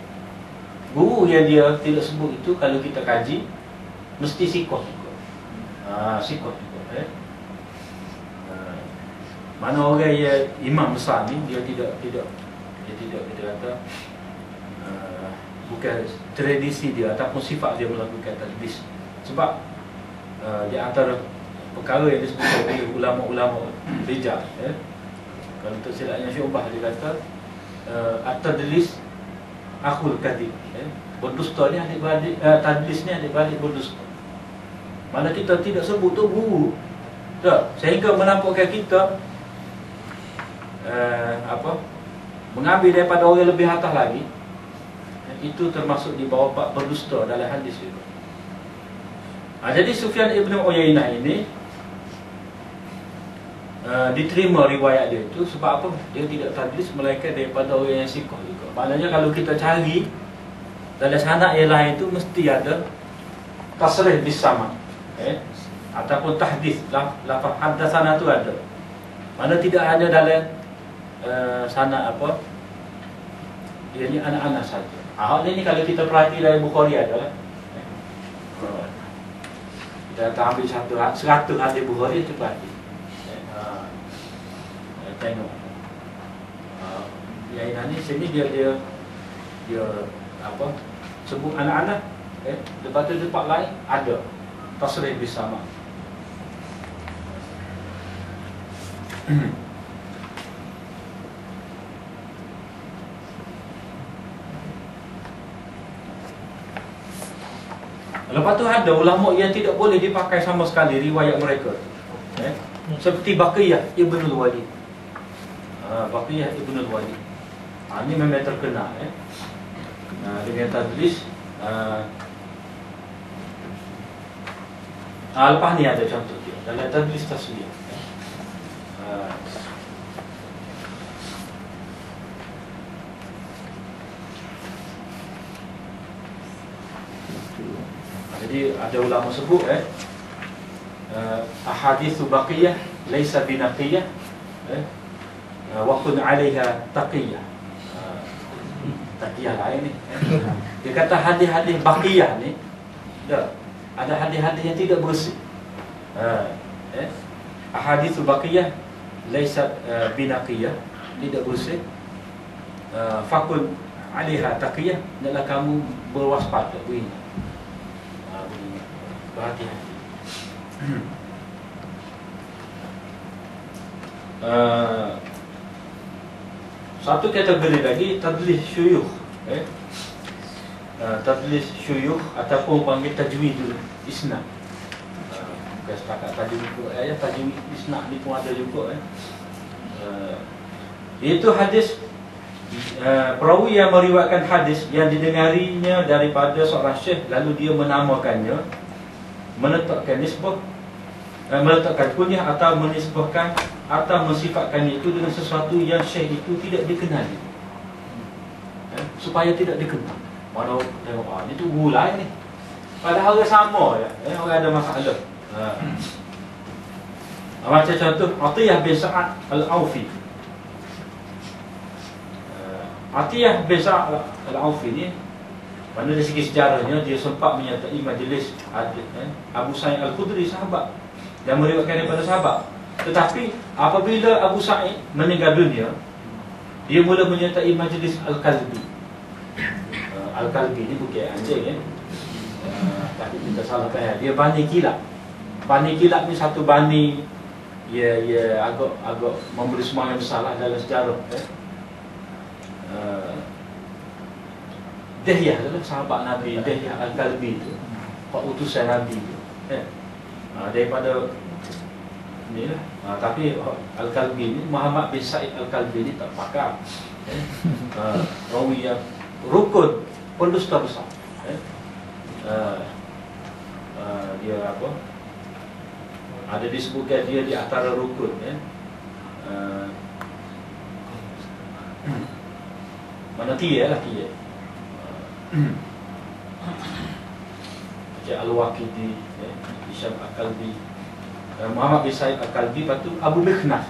Guru yang dia tidak sebut itu kalau kita kaji mesti siqah juga. Siqah juga. Mana orang yang imam besar ni dia tidak kita kata bukan tradisi dia ataupun sifat dia melakukan tadlis. Sebab di antara perkara yang disebut oleh ulama-ulama rijal, kalau tersilapnya Syu'bah dia kata at-tadlis akhul kadhib, berdusta ni adik-beradik, tadlis ni adik-beradik berdusta. Mana kita tidak sebut tu guru tak, sehingga menampakkan kita mengambil daripada orang lebih atas lagi. Itu termasuk di bawah bab berdusta dalam hadis itu. Jadi Sufyan Ibnu Uyainah ini diterima riwayat dia itu sebab apa? Dia tidak tadlis melainkan daripada orang yang siqah juga. Maknanya kalau kita cari dalam sanad yang lain itu mesti ada tasrih bis sama, ataupun tahdits, lafaz haddatsana tu ada. Mana tidak ada dalam sanad apa? Dia ni anak-anak saja. Hal ini kalau kita perhati dalam Bukhari adalah kita ambil 100 hadis Bukhari itu perhati. Tengok. Yang ini sini dia apa? Sebut anak-anak. Lepas tu tempat lain ada tasrih bersama. Lepas tu ada ulama yang tidak boleh dipakai sama sekali riwayat mereka tu. Seperti Baqiyah Ibnul Walid. Baqiyah Ibnul Walid. Ini memang terkenal dengan tadlis. Lepas ni ada contoh dia dalam tadlis taswiyah. Jadi ada ulama sebut ahaditsu baqiyah laisa binaqiyah wa kun 'alaiha taqiyah. Taqiyah lain ni. Dia kata hadis-hadis baqiyah ni ada hadis-hadis yang tidak bersih. Ahaditsu baqiyah laisa binaqiyah, tidak bersih. Fakun 'alaiha taqiyah, hendaklah kamu berwaspada, beringat. berhati-hati. Satu kategori lagi tadlis syuyukh, tadlis syuyukh ataupun panggil tajwidul isnad. Bukan setakat tajwid tajwid isnad ni pun ada juga. Iaitu hadis perawi yang meriwayatkan hadis yang didengarinya daripada seorang syekh, lalu dia menamakannya, meletakkan nisbah, meletakkan kunyah atau menisbahkan atau mensifatkannya itu dengan sesuatu yang syekh itu tidak dikenali, supaya tidak dikenal. Mana tengok, ni tu guru lain ni, padahal orang sama ya, orang ada masalah. Macam contoh Atiyah bin Sa'ad Al-Aufi. Atiyah bin Sa'ad Al-Aufi ni, mana dari segi sejarahnya dia sempat menyertai majlis Abu Sa'id Al-Khudri, sahabat yang meriwayatkan daripada sahabat. Tetapi apabila Abu Sa'id meninggal dunia, dia mula menyertai majlis Al-Kalbi. Al-Kalbi ni bukan anjing tapi kita salah faham. Dia Bani Kilab. Bani Kilab ni satu bani ya agak memberi semangat besar lah dalam sejarah. Dihyah adalah sahabat Nabi, Dihyah Al-Kalbi tu, pak utusan Nabi tu. Daripada ni lah. Tapi Al-Kalbi ni, Muhammad bin Sa'id Al-Kalbi ni tak pakar. Rawi yang rukun, pendusta besar. Dia apa? Ada disebutkan dia di antara rukun. Mana tiga lah tiga. Macam Al-Waqidi, Hisham Al-Kalbi, Muhammad bin Sa'id Al-Kalbi, lepas tu Abu Mikhnaf.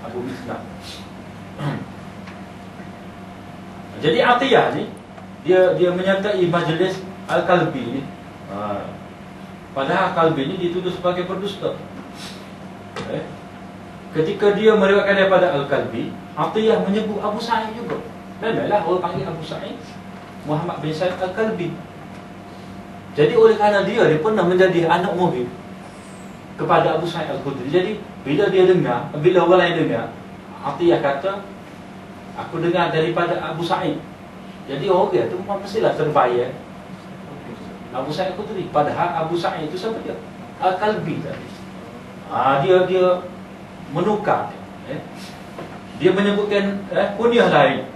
Abu Mikhnaf. Jadi Atiyah ni dia menyertai majlis Al-Kalbi ni. Padahal Al-Kalbi ni dituduh sebagai pendusta. Ketika dia meriwayatkan daripada Al-Kalbi, Atiyah menyebut Abu Sa'id juga. Memanglah orang panggil Abu Sa'id Muhammad bin Sa'id Al-Kalbi. Jadi oleh kerana dia pernah menjadi anak murid kepada Abu Sa'id Al-Khudri. Jadi bila orang lain dengar, Atiyah kata, aku dengar daripada Abu Sa'id. Jadi orang tu mestilah terbayar Abu Sa'id Al-Khudri. Padahal Abu Sa'id itu siapa dia? Al-Kalbi tadi. Dia menukar. Dia menyebutkan kunyah lain.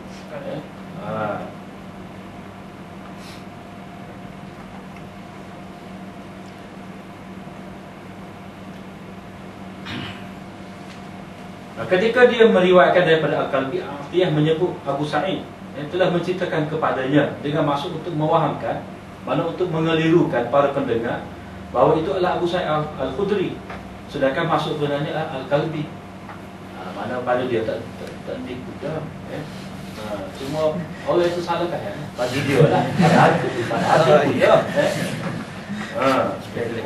Ketika dia meriwayatkan daripada Al-Kalbi, Atiyah menyebut Abu Sa'id yang telah menceritakan kepadanya dengan maksud untuk mewahamkan, mana untuk mengelirukan para pendengar bahawa itu adalah Abu Sa'id Al-Khudri, sedangkan maksud sebenarnya adalah Al-Kalbi. Mana pada dia tak dikutip. Cuma orang itu salah kan? Bagi dia lah. Padahal dia.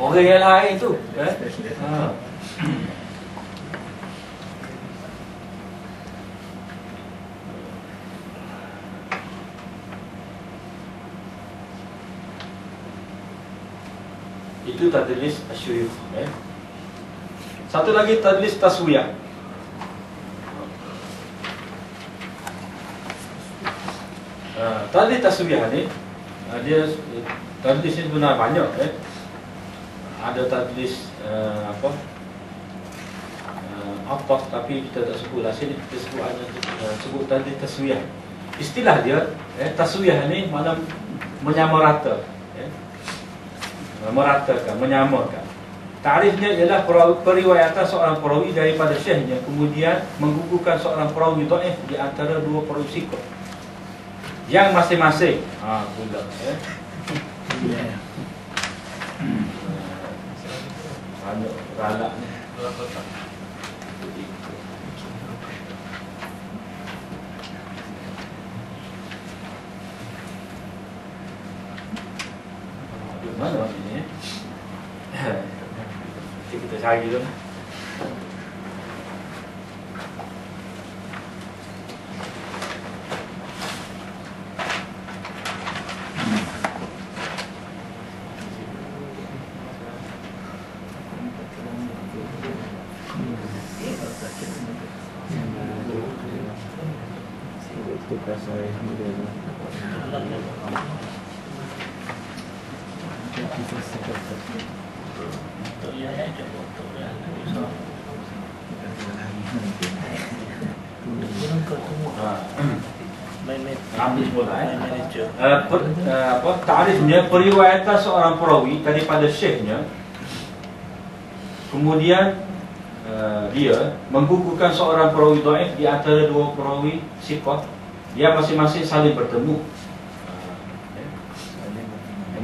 Orang yang lain tu. Itu tadlis asyuyukh. Satu lagi tadlis taswiyah. Tadlis taswiyah ni, dia tadlis ni sebenarnya banyak. Ada tadlis apa, tapi kita tak sebut lah sini. Kita sebut tadlis taswiyah. Istilah dia taswiyah ni makna menyamarata, meratakan, menyamakan. Tarifnya ialah periwayatan seorang perawi daripada syekhnya, kemudian menggugurkan seorang perawi dhaif di antara dua perawi thiqah yang masing-masing pula banyak ralak ni. Mana ni? Kita cari dulu. tukar saya muda tu. Kita sekat. Untuk yang lain je untuk yang lain. Kurang kau semua. Main Ambil semula main manager. Ta'rifnya periwayatan seorang perawi daripada syekhnya, kemudian dia menggugurkan seorang perawi dhaif di antara dua perawi siqah yang masing-masing saling bertemu.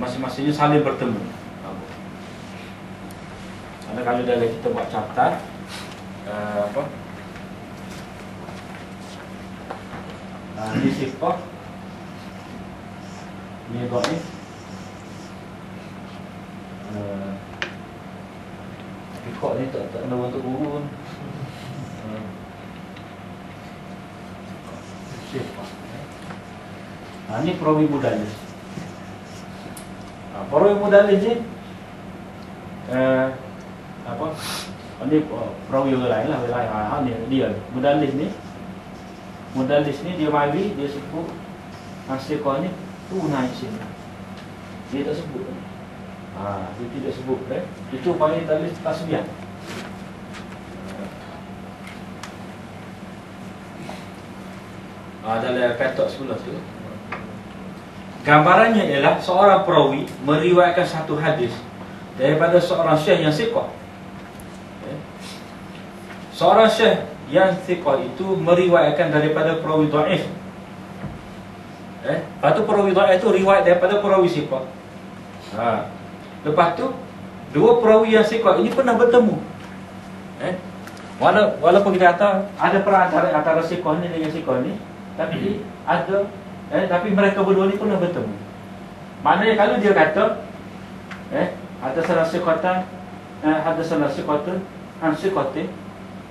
Masing-masingnya saling bertemu. Karena kalau dah kita buat catat ini siqah, ini dhaif. Siqah ni tak kena untuk guru pun. Siqah. Ini perawi mudallis. Perawi mudallis ni ini perawi orang lain lah, orang lain. Dia mudallis ni dia mari dia sebut siqah ni tu naik sini. Dia tak sebut. Dia tidak sebut. Itu panggil tadlis tasbih. Dalam katak sebelah tu, gambarannya ialah seorang perawi meriwayatkan satu hadis daripada seorang syekh yang siqah. Seorang syekh yang siqah itu meriwayatkan daripada perawi dhaif. Lepas tu perawi dhaif itu riwayat daripada perawi siqah. Lepas tu dua perawi yang siqah ini pernah bertemu. Walaupun kita kata ada perantara antara siqah ni dengan siqah ni, tapi ada tapi mereka berdua ni pernah bertemu. Maknanya kalau dia kata ada salah siqatan, ada salah siqatun an siqatin,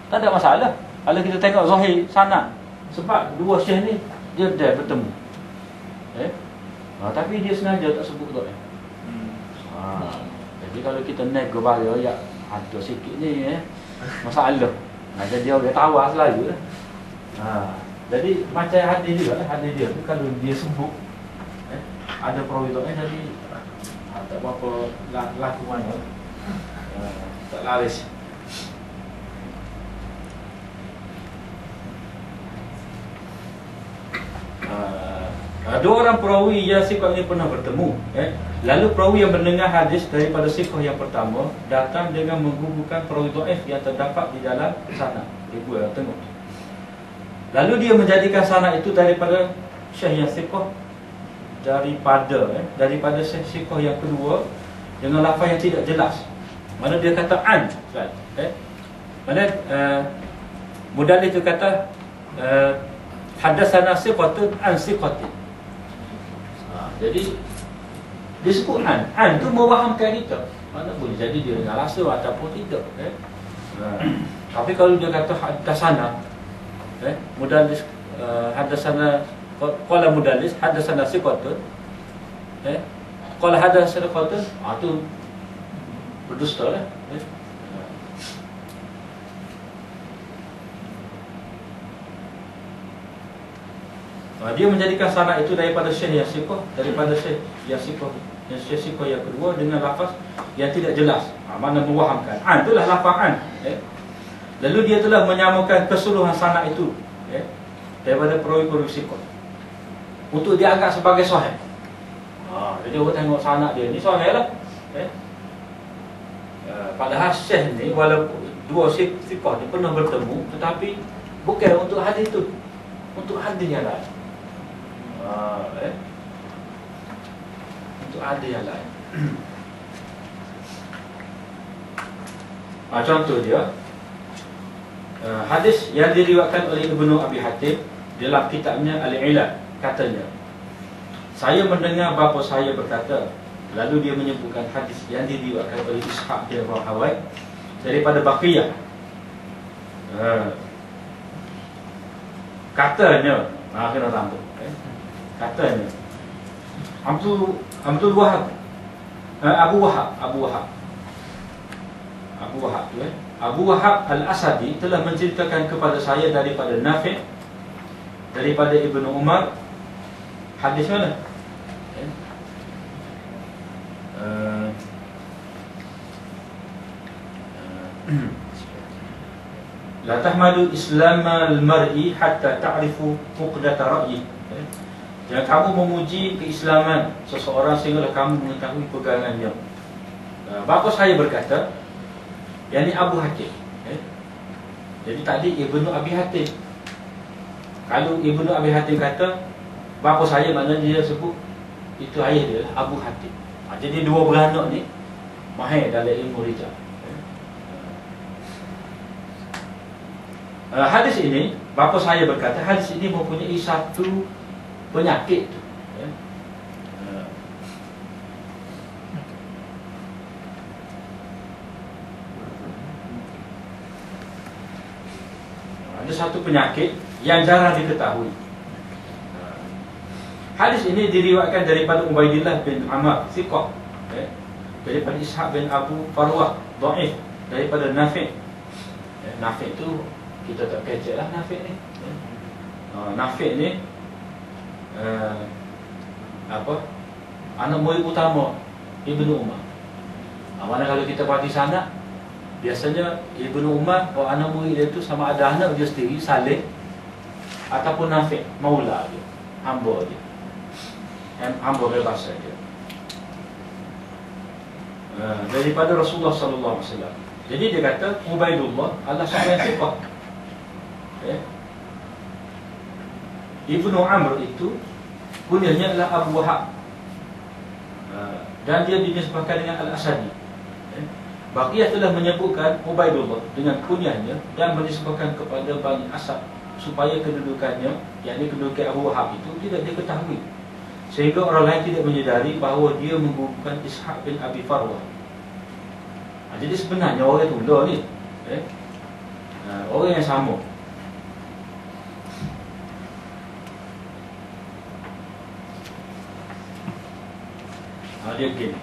tak ada masalah kalau kita tengok zahir sanad, sebab dua syekh ni dia dah bertemu. Tapi dia sengaja tak sebut dhaif. Jadi kalau kita naik ke bawah ya ada sikit ni masalah. Jadi dia boleh tahu selalu lah. Jadi macam hadis juga, hadis dia tu kalau dia sebut ada perawi dhaif, jadi tak berapa laku mana. Tak laris. Dua orang perawi yang siqah ini pernah bertemu. Lalu perawi yang mendengar hadis daripada siqah yang pertama datang dengan menggugurkan perawi dhaif yang terdapat di dalam sanad. Ibu tengok. Lalu dia menjadikan sanad itu daripada syekh yang siqah daripada syekh siqah yang kedua dengan lafaz yang tidak jelas. Mana dia kata an, mana mudallis itu kata hadatsana siqatun an siqatin. Jadi dia sebut an tu mewahamkan kita. Mana boleh jadi dia dengan rasa ataupun tidak. Tapi kalau dia kata hadatsana, mudallis hadatsana, qala mudallis hadatsana siqatun, qala hadatsana siqatun, tu berdusta lah. Dia menjadikan sanad itu daripada syekh yang siqah, daripada syekh yang siqah, yang kedua dengan lafaz yang tidak jelas. Mana mewahamkan. Itulah lafaz an. Lalu dia telah menyamakan keseluruhan sanad itu daripada perawi-perawi siqah untuk dianggap sebagai sahih. Jadi orang tengok sanad dia ni sahih lah. Padahal syekh ni walaupun dua siqah ni pernah bertemu, tetapi bukan untuk hadis itu, untuk hadis yang lain. Untuk hadis yang lain. Contoh dia hadis yang diriwayatkan oleh Ibnu Abi Hatim dalam kitabnya Al-Ilal, katanya, saya mendengar bapa saya berkata. Lalu dia menyebutkan hadis yang diriwayatkan oleh Ishaq bin Rahawai daripada Baqiyah. Katanya, kena tampuk. Katanya Abdul Wahab, Abu Wahab Al-Asadi telah menceritakan kepada saya daripada Nafi' daripada Ibnu Umar. Hadis mana? La tahmadu Islam al-mar'i hatta ta'rifu uqdata ra'yi. Jangan kamu memuji keislaman seseorang sehinggalah kamu mengetahui pegangannya. Bapa saya berkata, yakni Abu Hatim. Jadi tadi Ibnu Abi Hatim. Kalau Ibnu Abi Hatim kata bapa saya, maknanya dia sebut itu ayah dia lah, Abu Hatim. Jadi dua beranak ni mahir dalam ilmu rijal. Hadis ini, bapa saya berkata, hadis ini mempunyai satu penyakit. Ada satu penyakit yang jarang diketahui. Hadis ini diriwayatkan daripada Ubaidillah bin Amr, thiqah, daripada Ishaq bin Abu Farwah, dhaif, daripada Nafi'. Nafi' tu kita tak kecek lah Nafi' ni. Nafi' ni anak murid utama Ibnu Umar. Mana kalau kita perhati sana, biasanya Ibnu Umar atau anak murid dia tu sama ada anak dia sendiri, Saleh, ataupun Nafi', maula dia, hamba dia, hamba bebas saja, daripada Rasulullah sallallahu alaihi wasallam. Jadi dia kata Ubaidullah adalah seorang yang thiqah. Ibnu Amr itu kunyahnya adalah Abu Wahab, dan dia dinisbahkan dengan Al-Asadi. Baqiyah telah menyebutkan Ubaidullah dengan kunyahnya dan menisbahkan kepada Bani Asad supaya kedudukannya, yakni kedudukan Abu Wahab itu tidak diketahui, sehingga orang lain tidak menyedari bahawa dia menggugurkan Ishaq bin Abi Farwah. Jadi sebenarnya orang itu ni orang yang sama. Dia begini.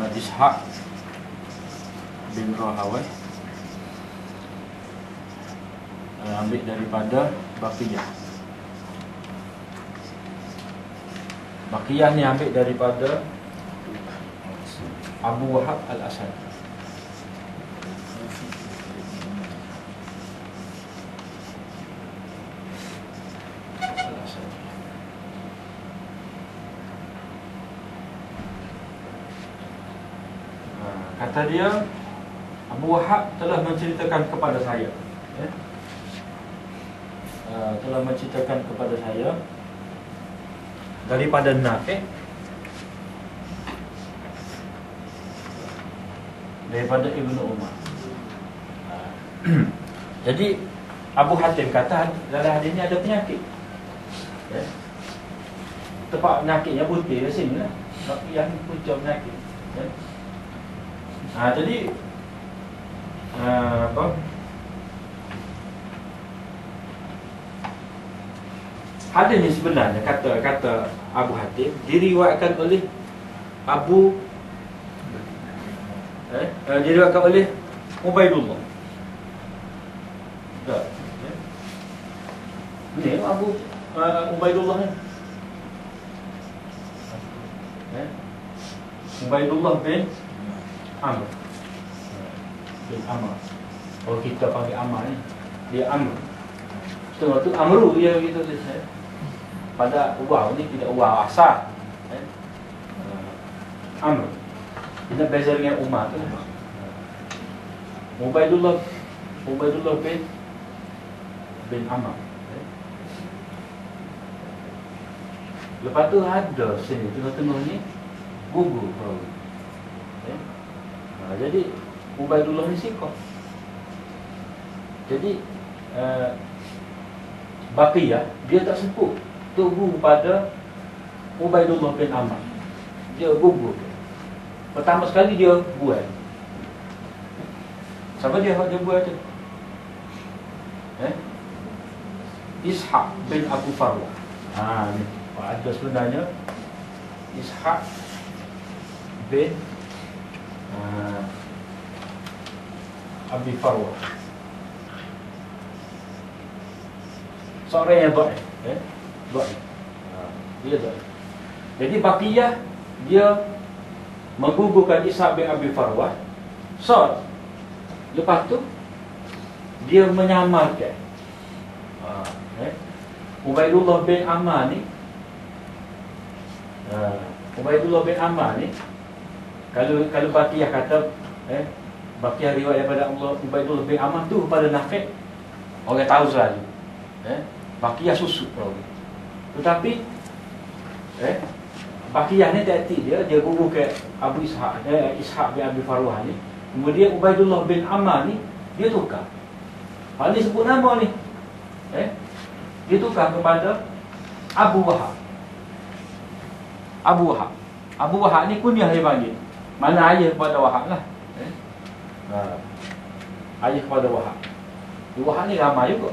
Ishaq bin Rahawai ambil daripada Baqiyah. Baqiyah ni ambil daripada Abu Wahab Al-Asad. Kata dia, Abu Wahab telah menceritakan kepada saya, telah menceritakan kepada saya daripada Nafi', daripada Ibnu Umar. Jadi Abu Hatim kata dalam hadis ni ada penyakit. Tempat penyakitnya butir di sini lah. Yang punca penyakit. Jadi hadis ni sebenarnya kata Abu Hatim diriwayatkan oleh diriwayatkan oleh Ubaidullah. Ni Ubaidullah ni. Ubaidullah bin Amr. Bin Amr. Kalau kita panggil Amr ni, dia Amr. Setengah tu Amru dia gitu tu. Pada waw ni tidak waw asal. Amr. Ini beza dengan Umar tu. Ubaidullah bin Amr. Lepas tu ada sini tengah-tengah ni gugur perawi. Jadi Ubaidullah ni sikap. Jadi Baqiyah dia tak sebut tubuh pada Ubaidullah bin Amr. Dia gugur. Pertama sekali dia buat. Siapa dia buat tu? Ishaq bin Abu Farwah. Ni ada sebenarnya Ishaq bin Abi Farwah. Seorang yang dhaif, dhaif. Dia dhaif. Jadi Baqiyah dia menggugurkan Ishaq bin Abi Farwah. So lepas tu dia menyamarkan Ubaidullah bin Ammar ni. Ubaidullah bin Ammar ni, kalau Baqiyah kata Baqiyah riwayat daripada Allah Ubaidullah bin Ammar tu pada Nafi', orang tahu selalu. Baqiyah susut perawi. Tetapi Baqiyah ni taktik dia guru ke Abu Ishaq, Ishaq bin Abi Farwah ni. Kemudian Ubaidullah bin Ammar ni dia tukar. Hal ni sebut nama ni. Dia tukar kepada Abu Wahab. Abu Wahab. Abu Wahab ni kunyah dia panggil. Mana ayah kepada Wahab lah. Ayah kepada Wahab. Wahab ni ramai juga.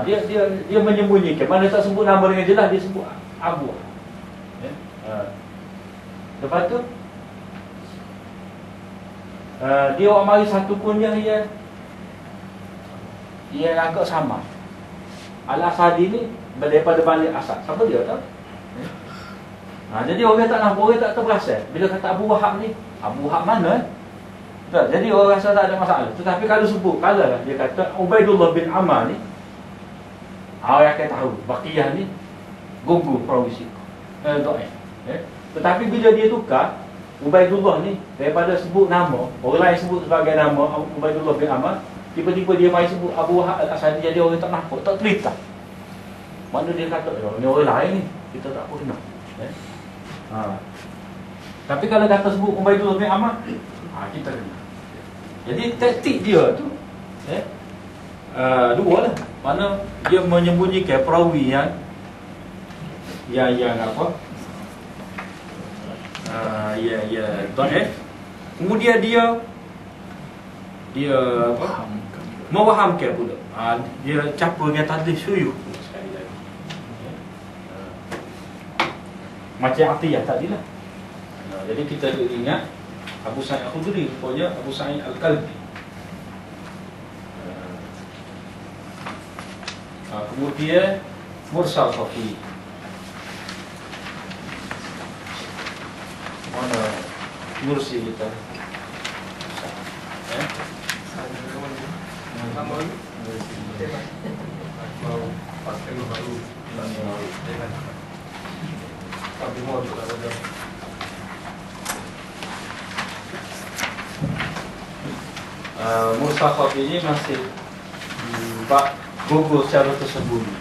Dia menyembunyikan. Mana tak sebut nama dengan jelas, dia sebut Abu Wahab. Lepas tu dia orang mari satu kunyah dia agak sama. Al-Asadi ni daripada balik Asad. Siapa dia tahu? Jadi orang tak nampak, orang tak terperasan. Bila kata Abu Wahab ni, Abu Wahab mana? Jadi orang rasa tak ada masalah. Tetapi kalau sebut, kalau dia kata Ubaidullah bin Ammar ni, orang akan tahu Baqiyah ni gugur perawi dhaif. Tetapi bila dia tukar Ubaidullah ni, daripada sebut nama, orang lain sebut sebagai nama Ubaidullah bin Ammar, tiba-tiba dia mari sebut Abu Wahab Al-Asadi, jadi orang tak nampak, tak cerita. Mana dia kata, ni orang lain ni, kita tak pernah. Tapi kalau kata sebut Ubaidullah bin Ammar, kita kena. Jadi taktik dia tu dua lah. Mana dia menyembunyikan perawi yang apa? Dhaif. Kemudian dia apa? Mewahamkan pula. Dia campur dengan tadlis syuyukh sekali lagi. Macam Atiyah tadilah. Jadi kita ingat Abu Sa'id Al-Khudri, rupanya Abu Sa'id Al-Kalbi. Kemudian Mursal Khafi. Mana Mursi kita? Mursal Khafi ini masih bab gugur secara tersembunyi.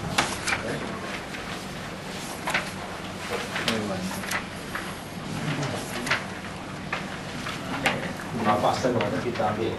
Nampak setengah kita ambil.